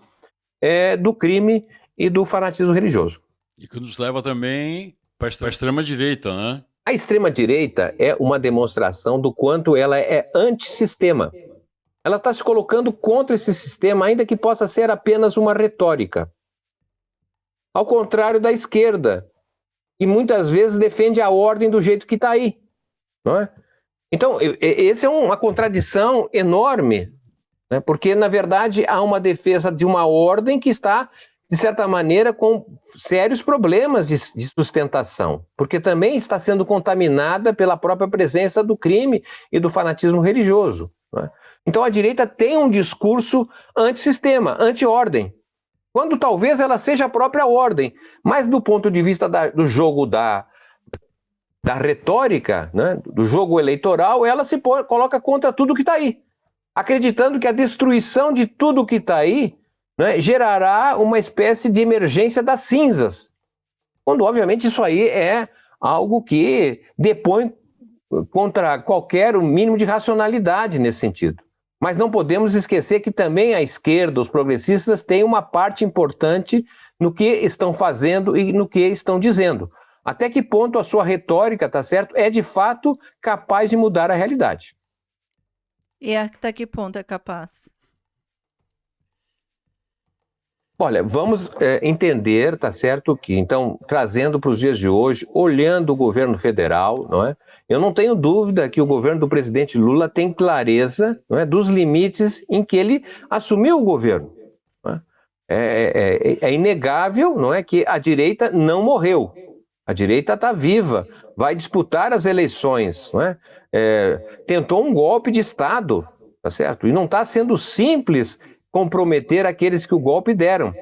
do crime e do fanatismo religioso. E que nos leva também para a extrema-direita, né? A extrema-direita é uma demonstração do quanto ela é antissistema. Ela está se colocando contra esse sistema, ainda que possa ser apenas uma retórica. Ao contrário da esquerda, que muitas vezes defende a ordem do jeito que está aí, não é? Então, essa é uma contradição enorme, né? Porque, na verdade, há uma defesa de uma ordem que está, de certa maneira, com sérios problemas de sustentação, porque também está sendo contaminada pela própria presença do crime e do fanatismo religioso, não é? Então, a direita tem um discurso antissistema, anti-ordem, quando talvez ela seja a própria ordem, mas do ponto de vista do jogo da retórica, né, do jogo eleitoral, ela se coloca contra tudo que está aí, acreditando que a destruição de tudo que está aí, né, gerará uma espécie de emergência das cinzas, quando obviamente isso aí é algo que depõe contra qualquer mínimo de racionalidade nesse sentido. Mas não podemos esquecer que também a esquerda, os progressistas, têm uma parte importante no que estão fazendo e no que estão dizendo. Até que ponto a sua retórica, tá certo, é de fato capaz de mudar a realidade. E até que ponto é capaz? Olha, vamos entender, tá certo, que então, trazendo para os dias de hoje, olhando o governo federal, não é? Eu não tenho dúvida que o governo do presidente Lula tem clareza, não é, dos limites em que ele assumiu o governo. Não é? É inegável, não é, que a direita não morreu. A direita está viva, vai disputar as eleições, não é? Tentou um golpe de Estado, tá certo? E não está sendo simples comprometer aqueles que o golpe deram.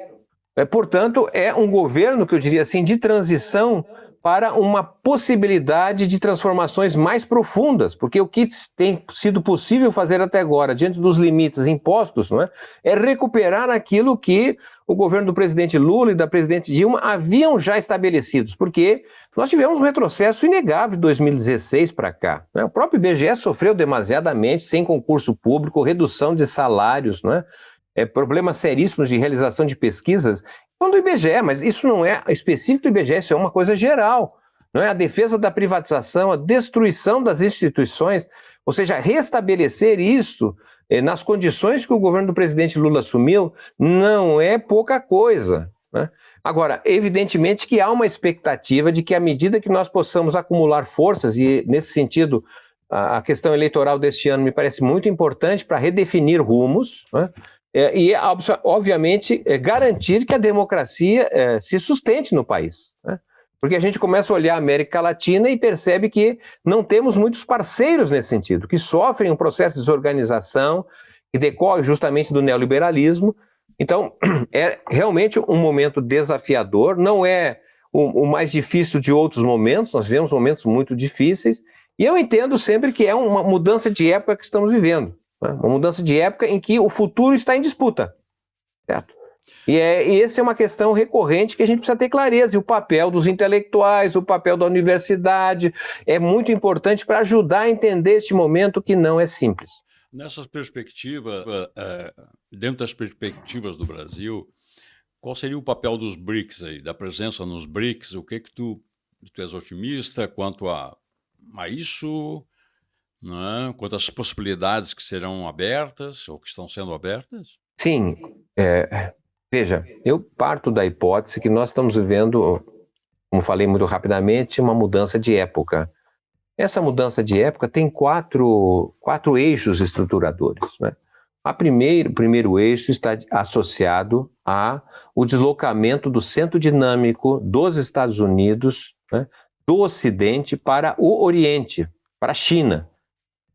Portanto, é um governo, que eu diria assim, de transição para uma possibilidade de transformações mais profundas, porque o que tem sido possível fazer até agora, diante dos limites impostos, não é, é recuperar aquilo que o governo do presidente Lula e da presidente Dilma haviam já estabelecidos, porque nós tivemos um retrocesso inegável de 2016 para cá, né? O próprio IBGE sofreu demasiadamente, sem concurso público, redução de salários, não é? Problemas seríssimos de realização de pesquisas, do IBGE, mas isso não é específico do IBGE, isso é uma coisa geral, não é? A defesa da privatização, a destruição das instituições, ou seja, restabelecer isso nas condições que o governo do presidente Lula assumiu, não é pouca coisa, né? Agora, evidentemente que há uma expectativa de que à medida que nós possamos acumular forças, e nesse sentido a questão eleitoral deste ano me parece muito importante para redefinir rumos, né? E, obviamente, garantir que a democracia se sustente no país, né? Porque a gente começa a olhar a América Latina e percebe que não temos muitos parceiros nesse sentido, que sofrem um processo de desorganização que decorre justamente do neoliberalismo. Então, é realmente um momento desafiador, não é o mais difícil de outros momentos, nós vivemos momentos muito difíceis, e eu entendo sempre que é uma mudança de época que estamos vivendo. Uma mudança de época em que o futuro está em disputa, certo? E essa é uma questão recorrente que a gente precisa ter clareza, e o papel dos intelectuais, o papel da universidade é muito importante para ajudar a entender este momento que não é simples. Nessas perspectivas, dentro das perspectivas do Brasil, qual seria o papel dos BRICS aí, da presença nos BRICS? O que tu és otimista quanto a isso? Não, quantas possibilidades que serão abertas ou que estão sendo abertas? Sim, veja, eu parto da hipótese que nós estamos vivendo, como falei muito rapidamente, uma mudança de época. Essa mudança de época tem quatro eixos estruturadores, né? O primeiro eixo está associado ao deslocamento do centro dinâmico dos Estados Unidos, né, do Ocidente para o Oriente, para a China.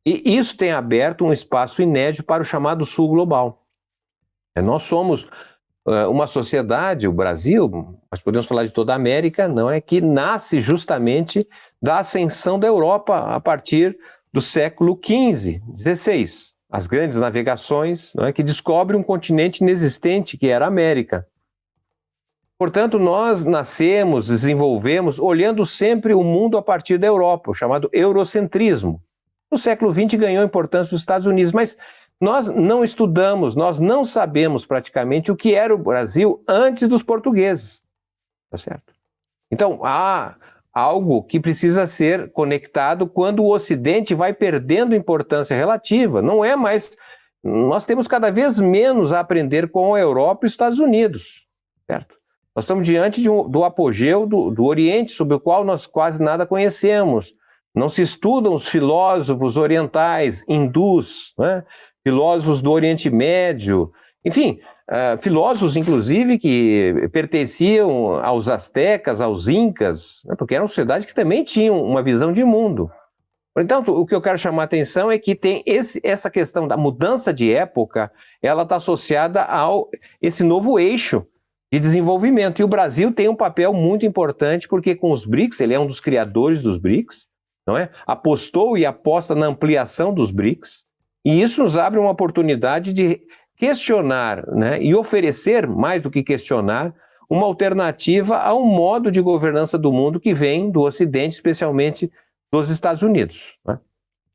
E isso tem aberto um espaço inédito para o chamado Sul Global. Nós somos uma sociedade, o Brasil, nós podemos falar de toda a América, não é, que nasce justamente da ascensão da Europa a partir do século XV, XVI. As grandes navegações, não é, que descobrem um continente inexistente que era a América. Portanto, nós nascemos, desenvolvemos, olhando sempre o mundo a partir da Europa, o chamado eurocentrismo. No século XX ganhou importância dos Estados Unidos, mas nós não estudamos, nós não sabemos praticamente o que era o Brasil antes dos portugueses, tá certo? Então, há algo que precisa ser conectado quando o Ocidente vai perdendo importância relativa. Não é mais... Nós temos cada vez menos a aprender com a Europa e os Estados Unidos, certo? Nós estamos diante do apogeu do Oriente, sobre o qual nós quase nada conhecemos. Não se estudam os filósofos orientais, hindus, né? Filósofos do Oriente Médio, enfim, filósofos, inclusive, que pertenciam aos astecas, aos incas, né? Porque eram sociedades que também tinham uma visão de mundo. Então, o que eu quero chamar a atenção é que tem essa questão da mudança de época, ela está associada a esse novo eixo de desenvolvimento. E o Brasil tem um papel muito importante, porque com os BRICS, ele é um dos criadores dos BRICS, não é? Apostou e aposta na ampliação dos BRICS, e isso nos abre uma oportunidade de questionar, né, e oferecer, mais do que questionar, uma alternativa a um modo de governança do mundo que vem do Ocidente, especialmente dos Estados Unidos, né?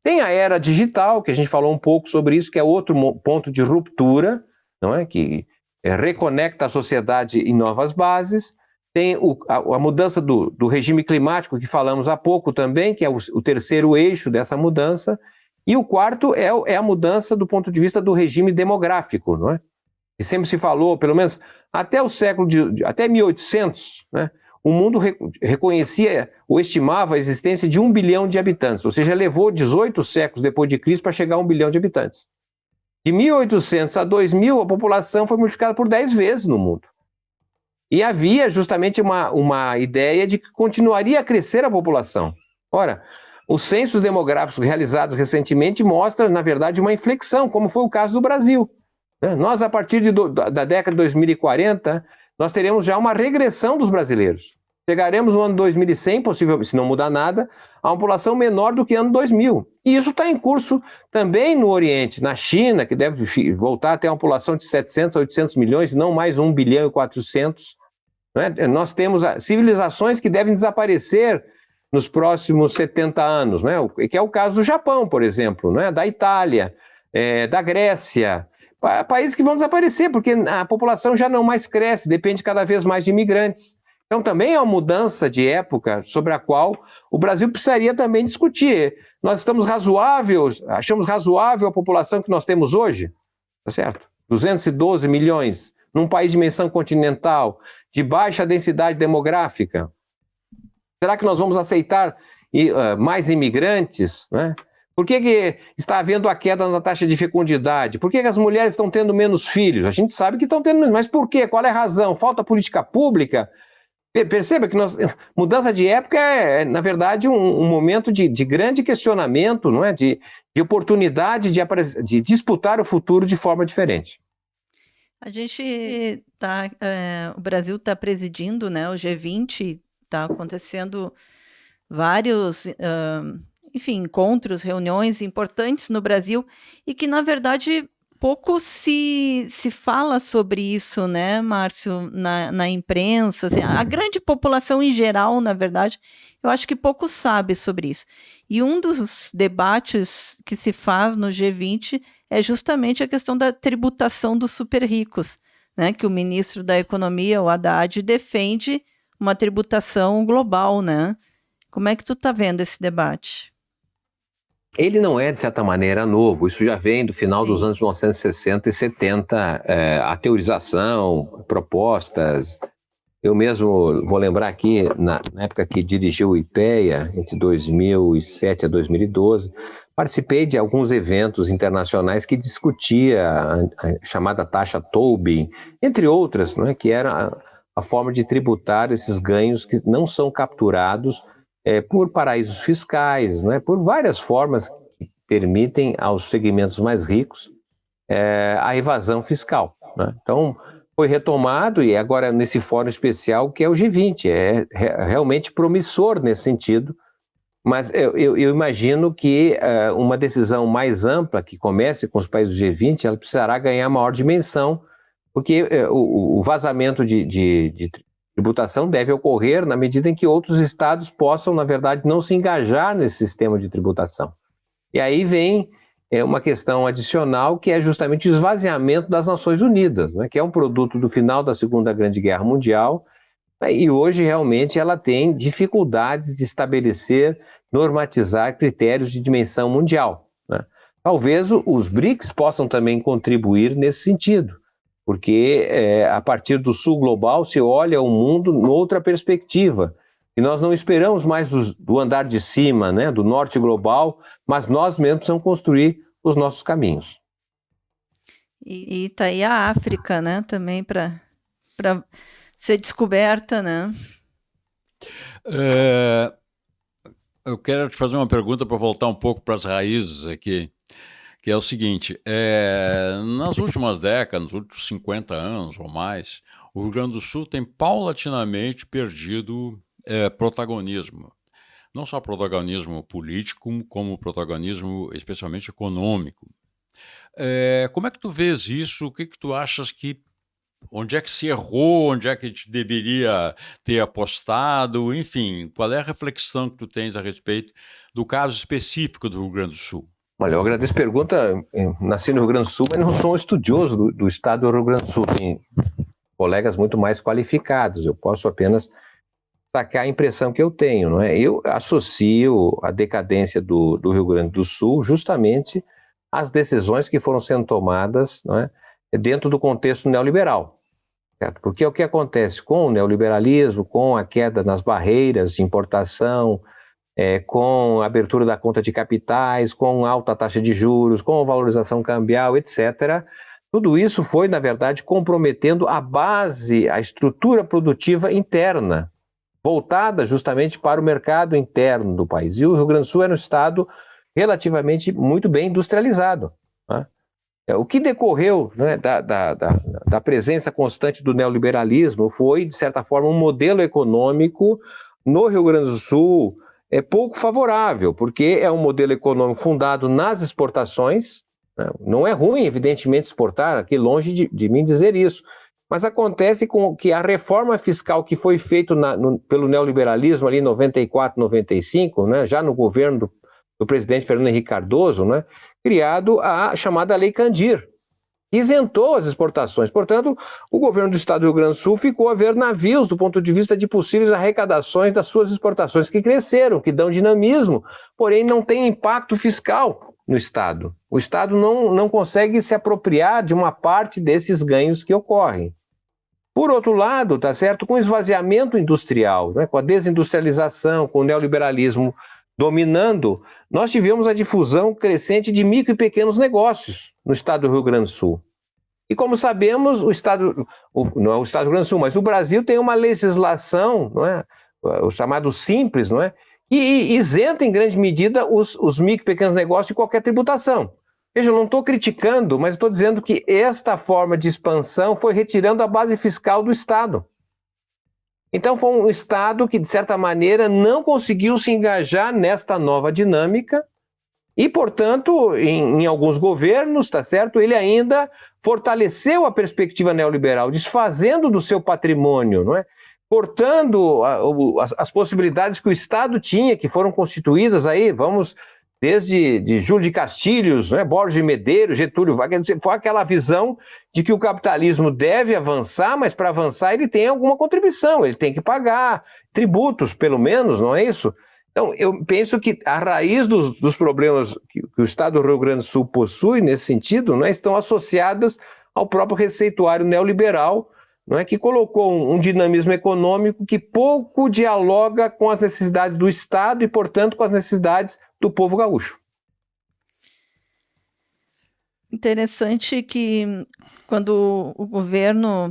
Tem a era digital, que a gente falou um pouco sobre isso, que é outro ponto de ruptura, não é? Que reconecta a sociedade em novas bases. Tem a mudança do regime climático, que falamos há pouco também, que é o terceiro eixo dessa mudança. E o quarto é a mudança do ponto de vista do regime demográfico, não é? Que sempre se falou, pelo menos até até 1800, né? O mundo reconhecia ou estimava a existência de 1 bilhão de habitantes, ou seja, levou 18 séculos depois de Cristo para chegar a 1 bilhão de habitantes. De 1800 a 2000, a população foi multiplicada por 10 vezes no mundo. E havia justamente uma ideia de que continuaria a crescer a população. Ora, os censos demográficos realizados recentemente mostram, na verdade, uma inflexão, como foi o caso do Brasil. Nós, a partir da década de 2040, nós teremos já uma regressão dos brasileiros. Chegaremos no ano 2100, possivelmente, se não mudar nada, a uma população menor do que ano 2000. E isso está em curso também no Oriente, na China, que deve voltar a ter uma população de 700 a 800 milhões, não mais 1 bilhão e 400. Né? Nós temos civilizações que devem desaparecer nos próximos 70 anos, né? Que é o caso do Japão, por exemplo, né? Da Itália, da Grécia, países que vão desaparecer, porque a população já não mais cresce, depende cada vez mais de imigrantes. Então também é uma mudança de época sobre a qual o Brasil precisaria também discutir. Nós estamos achamos razoável a população que nós temos hoje, tá certo? 212 milhões, num país de dimensão continental, de baixa densidade demográfica. Será que nós vamos aceitar mais imigrantes, né? Por que está havendo a queda na taxa de fecundidade? Por que as mulheres estão tendo menos filhos? A gente sabe que estão tendo menos, mas por quê? Qual é a razão? Falta política pública? Perceba que mudança de época na verdade, um momento de grande questionamento, não é? De oportunidade de disputar o futuro de forma diferente. A gente o Brasil está presidindo, né, o G20, está acontecendo vários, encontros, reuniões importantes no Brasil e que, na verdade, pouco se fala sobre isso, né, Márcio, na imprensa. Assim, a grande população em geral, na verdade, eu acho que pouco sabe sobre isso. E um dos debates que se faz no G20 é justamente a questão da tributação dos super ricos, né, que o ministro da Economia, o Haddad, defende uma tributação global, né? Como é que tu está vendo esse debate? Ele não é, de certa maneira, novo. Isso já vem do final dos anos 1960 e 70, a teorização, propostas. Eu mesmo vou lembrar aqui, na época que dirigiu o IPEA, entre 2007 a 2012, participei de alguns eventos internacionais que discutia a chamada taxa Tobin, entre outras, não é, que era a forma de tributar esses ganhos que não são capturados por paraísos fiscais, não é, por várias formas que permitem aos segmentos mais ricos a evasão fiscal, né? Então, foi retomado e agora nesse fórum especial que é o G20, é realmente promissor nesse sentido, mas eu imagino que uma decisão mais ampla que comece com os países do G20, ela precisará ganhar maior dimensão, porque o vazamento de tributação deve ocorrer na medida em que outros estados possam, na verdade, não se engajar nesse sistema de tributação. E aí vem uma questão adicional, que é justamente o esvaziamento das Nações Unidas, né, que é um produto do final da Segunda Grande Guerra Mundial, E hoje, realmente, ela tem dificuldades de estabelecer, normatizar critérios de dimensão mundial, né? Talvez os BRICS possam também contribuir nesse sentido, porque a partir do sul global se olha o mundo noutra perspectiva. E nós não esperamos mais do andar de cima, né, do norte global, mas nós mesmos precisamos construir os nossos caminhos. E tá aí a África, né, também para ser descoberta, né? Eu quero te fazer uma pergunta para voltar um pouco para as raízes aqui, que é o seguinte: nas últimas décadas, nos últimos 50 anos ou mais, o Rio Grande do Sul tem paulatinamente perdido protagonismo. Não só protagonismo político, como protagonismo especialmente econômico. Como é que tu vês isso? O que tu achas onde é que se errou, onde é que a gente deveria ter apostado, enfim, qual é a reflexão que tu tens a respeito do caso específico do Rio Grande do Sul? Olha, eu agradeço a pergunta. Nasci no Rio Grande do Sul, mas não sou um estudioso do estado do Rio Grande do Sul. Tem colegas muito mais qualificados. Eu posso apenas sacar a impressão que eu tenho, não é? Eu associo a decadência do Rio Grande do Sul justamente às decisões que foram sendo tomadas, não é, dentro do contexto neoliberal, certo? Porque é o que acontece com o neoliberalismo, com a queda nas barreiras de importação, com a abertura da conta de capitais, com alta taxa de juros, com valorização cambial, etc. Tudo isso foi, na verdade, comprometendo a base, a estrutura produtiva interna, voltada justamente para o mercado interno do país. E o Rio Grande do Sul era um estado relativamente muito bem industrializado, né? O que decorreu, né, da presença constante do neoliberalismo foi, de certa forma, um modelo econômico no Rio Grande do Sul pouco favorável, porque é um modelo econômico fundado nas exportações, né? Não é ruim, evidentemente, exportar, aqui longe de mim dizer isso, mas acontece com que a reforma fiscal que foi feita pelo neoliberalismo ali em 94, 95, né, já no governo do presidente Fernando Henrique Cardoso, né, criado a chamada Lei Candir, isentou as exportações. Portanto, o governo do estado do Rio Grande do Sul ficou a ver navios do ponto de vista de possíveis arrecadações das suas exportações, que cresceram, que dão dinamismo, porém não tem impacto fiscal no estado. O estado não consegue se apropriar de uma parte desses ganhos que ocorrem. Por outro lado, tá certo, com o esvaziamento industrial, né, com a desindustrialização, com o neoliberalismo dominando, nós tivemos a difusão crescente de micro e pequenos negócios no estado do Rio Grande do Sul. E como sabemos, não é o estado do Rio Grande do Sul, mas o Brasil tem uma legislação, não é, o chamado Simples, não é, que isenta em grande medida os micro e pequenos negócios de qualquer tributação. Veja, eu não estou criticando, mas estou dizendo que esta forma de expansão foi retirando a base fiscal do Estado. Então foi um Estado que, de certa maneira, não conseguiu se engajar nesta nova dinâmica e, portanto, em alguns governos, tá certo, ele ainda fortaleceu a perspectiva neoliberal, desfazendo do seu patrimônio, não é? Cortando as possibilidades que o Estado tinha, que foram constituídas aí, desde Júlio de Castilhos, né, Borges de Medeiros, Getúlio Vargas, foi aquela visão de que o capitalismo deve avançar, mas para avançar ele tem alguma contribuição, ele tem que pagar tributos, pelo menos, não é isso? Então, eu penso que a raiz dos problemas que o Estado do Rio Grande do Sul possui, nesse sentido, né, estão associadas ao próprio receituário neoliberal, não é, que colocou um dinamismo econômico que pouco dialoga com as necessidades do Estado e, portanto, com as necessidades do povo gaúcho. Interessante que quando o governo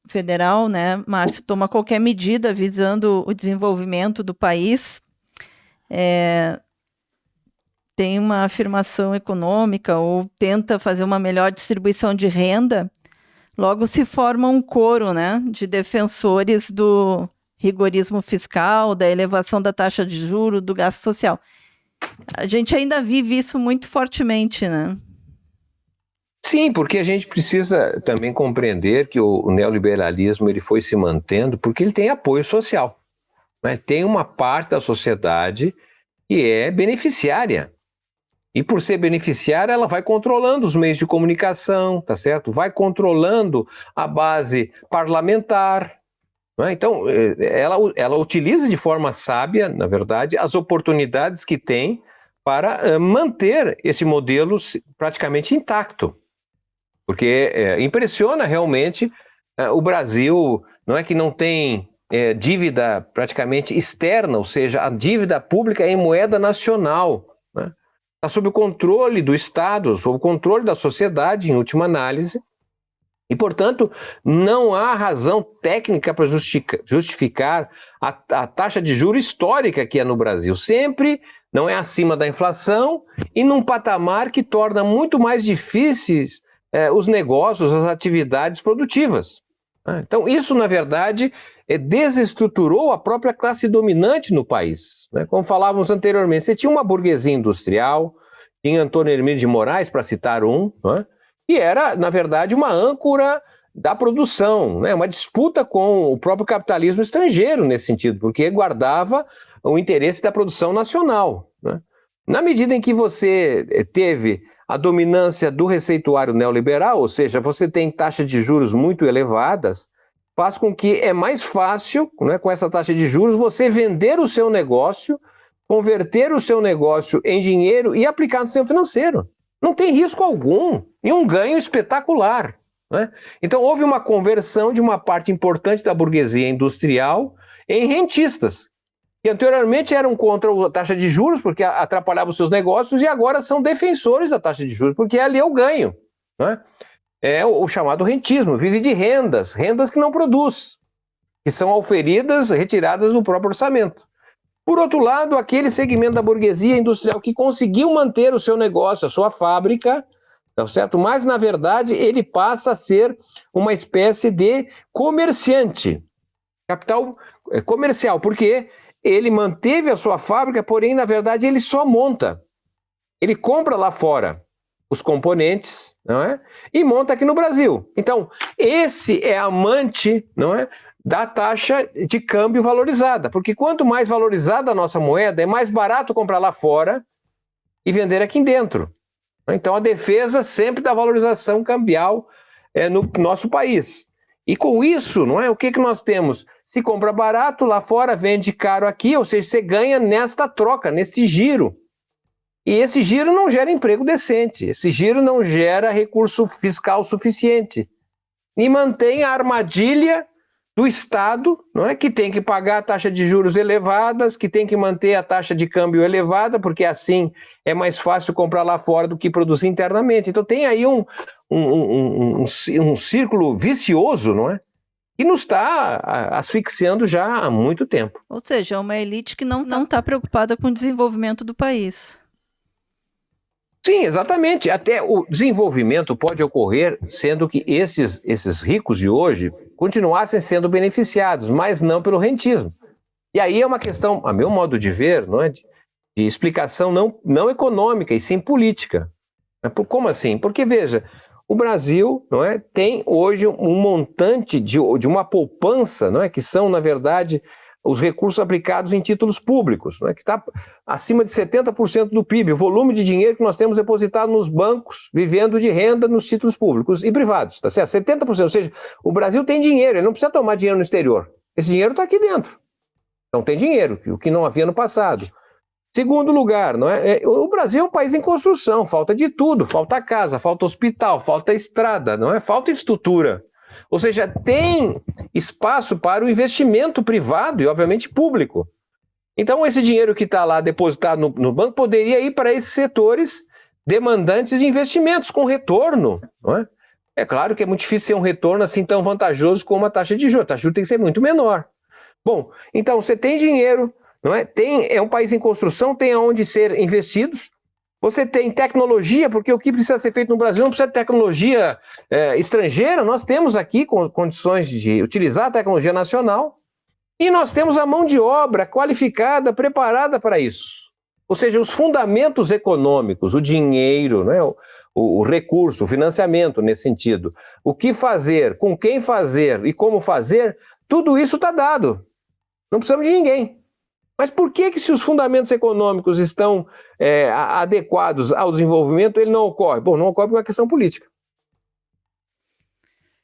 federal, né, Márcio, toma qualquer medida visando o desenvolvimento do país, tem uma afirmação econômica ou tenta fazer uma melhor distribuição de renda, logo se forma um coro, né, de defensores do rigorismo fiscal, da elevação da taxa de juros, do gasto social. A gente ainda vive isso muito fortemente, né? Sim, porque a gente precisa também compreender que o neoliberalismo ele foi se mantendo porque ele tem apoio social, né? Tem uma parte da sociedade que é beneficiária. E por ser beneficiária, ela vai controlando os meios de comunicação, tá certo? Vai controlando a base parlamentar, não é? Então, ela utiliza de forma sábia, na verdade, as oportunidades que tem para manter esse modelo praticamente intacto. Porque impressiona realmente o Brasil, não é que não tem dívida praticamente externa, ou seja, a dívida pública é em moeda nacional, né? Está sob o controle do Estado, sob o controle da sociedade, em última análise, e, portanto, não há razão técnica para justificar a taxa de juros histórica que é no Brasil. Sempre não é acima da inflação e num patamar que torna muito mais difíceis os negócios, as atividades produtivas. Então, isso, na verdade, desestruturou a própria classe dominante no país, né? Como falávamos anteriormente, você tinha uma burguesia industrial, tinha Antônio Hermílio de Moraes, para citar um, né? E era, na verdade, uma âncora da produção, né? Uma disputa com o próprio capitalismo estrangeiro nesse sentido, porque guardava o interesse da produção nacional, né? Na medida em que você teve a dominância do receituário neoliberal, ou seja, você tem taxas de juros muito elevadas, faz com que é mais fácil, né, com essa taxa de juros, você vender o seu negócio, converter o seu negócio em dinheiro e aplicar no sistema financeiro. Não tem risco algum e um ganho espetacular, né? Então houve uma conversão de uma parte importante da burguesia industrial em rentistas, que anteriormente eram contra a taxa de juros porque atrapalhava os seus negócios e agora são defensores da taxa de juros porque ali é o ganho, né? É o chamado rentismo, vive de rendas que não produz, que são auferidas, retiradas do próprio orçamento. Por outro lado, aquele segmento da burguesia industrial que conseguiu manter o seu negócio, a sua fábrica, tá certo? Mas, na verdade, ele passa a ser uma espécie de comerciante, capital comercial, porque ele manteve a sua fábrica, porém, na verdade, ele só monta. Ele compra lá fora os componentes, não é? E monta aqui no Brasil. Então, esse é amante, não é, da taxa de câmbio valorizada, porque quanto mais valorizada a nossa moeda, é mais barato comprar lá fora e vender aqui dentro. Então, a defesa sempre da valorização cambial no nosso país. E com isso, não é? O que nós temos? Se compra barato lá fora, vende caro aqui, ou seja, você ganha nesta troca, neste giro. E esse giro não gera emprego decente, esse giro não gera recurso fiscal suficiente. E mantém a armadilha do Estado, não é? Que tem que pagar a taxa de juros elevadas, que tem que manter a taxa de câmbio elevada, porque assim é mais fácil comprar lá fora do que produzir internamente. Então tem aí um círculo vicioso, não é? Que nos está asfixiando já há muito tempo. Ou seja, é uma elite que não está preocupada com o desenvolvimento do país. Sim, exatamente. Até o desenvolvimento pode ocorrer sendo que esses ricos de hoje continuassem sendo beneficiados, mas não pelo rentismo. E aí é uma questão, a meu modo de ver, não é, de explicação não econômica, e sim política. Como assim? Porque, veja, o Brasil, não é, tem hoje um montante de uma poupança, não é, que são, na verdade, os recursos aplicados em títulos públicos, né, que está acima de 70% do PIB, o volume de dinheiro que nós temos depositado nos bancos, vivendo de renda nos títulos públicos e privados, tá certo? 70%, ou seja, o Brasil tem dinheiro, ele não precisa tomar dinheiro no exterior, esse dinheiro está aqui dentro, então tem dinheiro, o que não havia no passado. Segundo lugar, não é? O Brasil é um país em construção, falta de tudo, falta casa, falta hospital, falta estrada, não é? Falta infraestrutura. Ou seja, tem espaço para o investimento privado e, obviamente, público. Então, esse dinheiro que está lá depositado no banco poderia ir para esses setores demandantes de investimentos com retorno, não é? É claro que é muito difícil ser um retorno assim tão vantajoso como a taxa de juros. A taxa de juros tem que ser muito menor. Bom, então você tem dinheiro, não é? É um país em construção, tem aonde ser investidos. Você tem tecnologia, porque o que precisa ser feito no Brasil não precisa de tecnologia estrangeira, nós temos aqui condições de utilizar a tecnologia nacional e nós temos a mão de obra qualificada, preparada para isso. Ou seja, os fundamentos econômicos, o dinheiro, né, o recurso, o financiamento nesse sentido, o que fazer, com quem fazer e como fazer, tudo isso está dado. Não precisamos de ninguém. Mas por que se os fundamentos econômicos estão adequados ao desenvolvimento, ele não ocorre? Bom, não ocorre por uma questão política.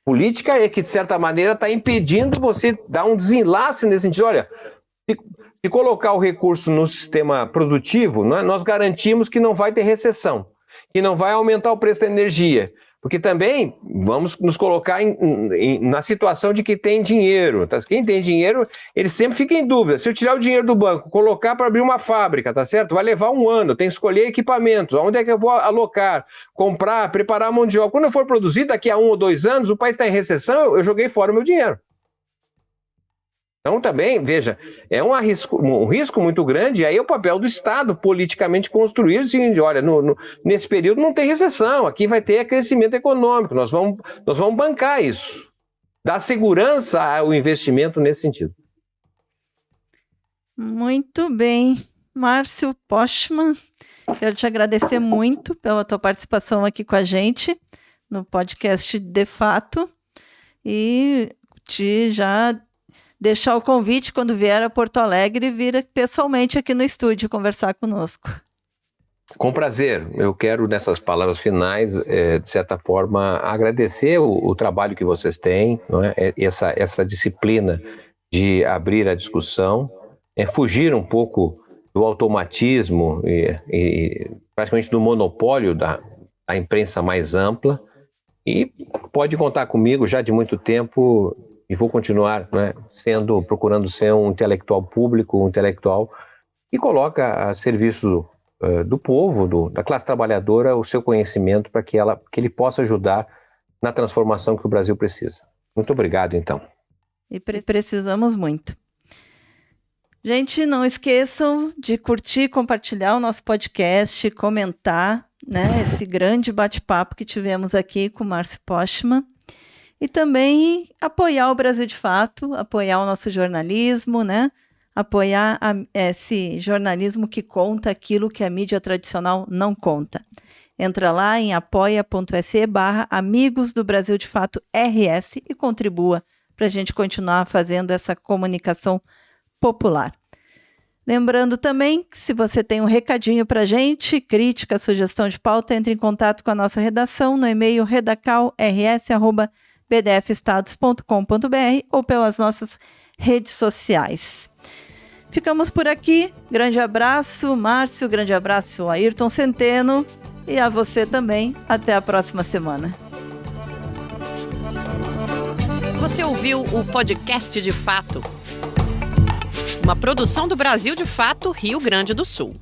política é que, de certa maneira, está impedindo você dar um desenlace nesse sentido. Olha, se colocar o recurso no sistema produtivo, nós garantimos que não vai ter recessão, que não vai aumentar o preço da energia. Porque também vamos nos colocar na situação de que tem dinheiro. Tá? Quem tem dinheiro, ele sempre fica em dúvida. Se eu tirar o dinheiro do banco, colocar para abrir uma fábrica, tá certo? Vai levar um ano, tem que escolher equipamentos, onde é que eu vou alocar, comprar, preparar a mão de obra. Quando eu for produzir, daqui a 1 ou 2 anos, o país está em recessão, eu joguei fora o meu dinheiro. Então também, veja, é um risco muito grande, e aí é o papel do Estado politicamente construir o seguinte, olha, nesse período não tem recessão, aqui vai ter crescimento econômico, nós vamos bancar isso, dar segurança ao investimento nesse sentido. Muito bem, Márcio Postman, quero te agradecer muito pela tua participação aqui com a gente no podcast De Fato, e te já deixar o convite quando vier a Porto Alegre, vir pessoalmente aqui no estúdio conversar conosco. Com prazer. Eu quero, nessas palavras finais, de certa forma, agradecer o trabalho que vocês têm, não é? Essa disciplina de abrir a discussão, fugir um pouco do automatismo e praticamente do monopólio da imprensa mais ampla, e pode contar comigo já de muito tempo. E vou continuar, né, procurando ser um intelectual público, um intelectual que coloca a serviço do povo, da classe trabalhadora, o seu conhecimento para que ele possa ajudar na transformação que o Brasil precisa. Muito obrigado, então. E precisamos muito. Gente, não esqueçam de curtir, compartilhar o nosso podcast, comentar, né, esse grande bate-papo que tivemos aqui com o Márcio Postman. E também apoiar o Brasil de Fato, apoiar o nosso jornalismo, né? Apoiar esse jornalismo que conta aquilo que a mídia tradicional não conta. Entra lá em apoia.se/Amigos do Brasil de Fato RS e contribua para a gente continuar fazendo essa comunicação popular. Lembrando também que se você tem um recadinho para a gente, crítica, sugestão de pauta, entre em contato com a nossa redação no e-mail redacalrs@bdfestados.com.br ou pelas nossas redes sociais. Ficamos por aqui. Grande abraço, Márcio. Grande abraço, Ayrton Centeno. E a você também. Até a próxima semana. Você ouviu o podcast De Fato, uma produção do Brasil de Fato, Rio Grande do Sul.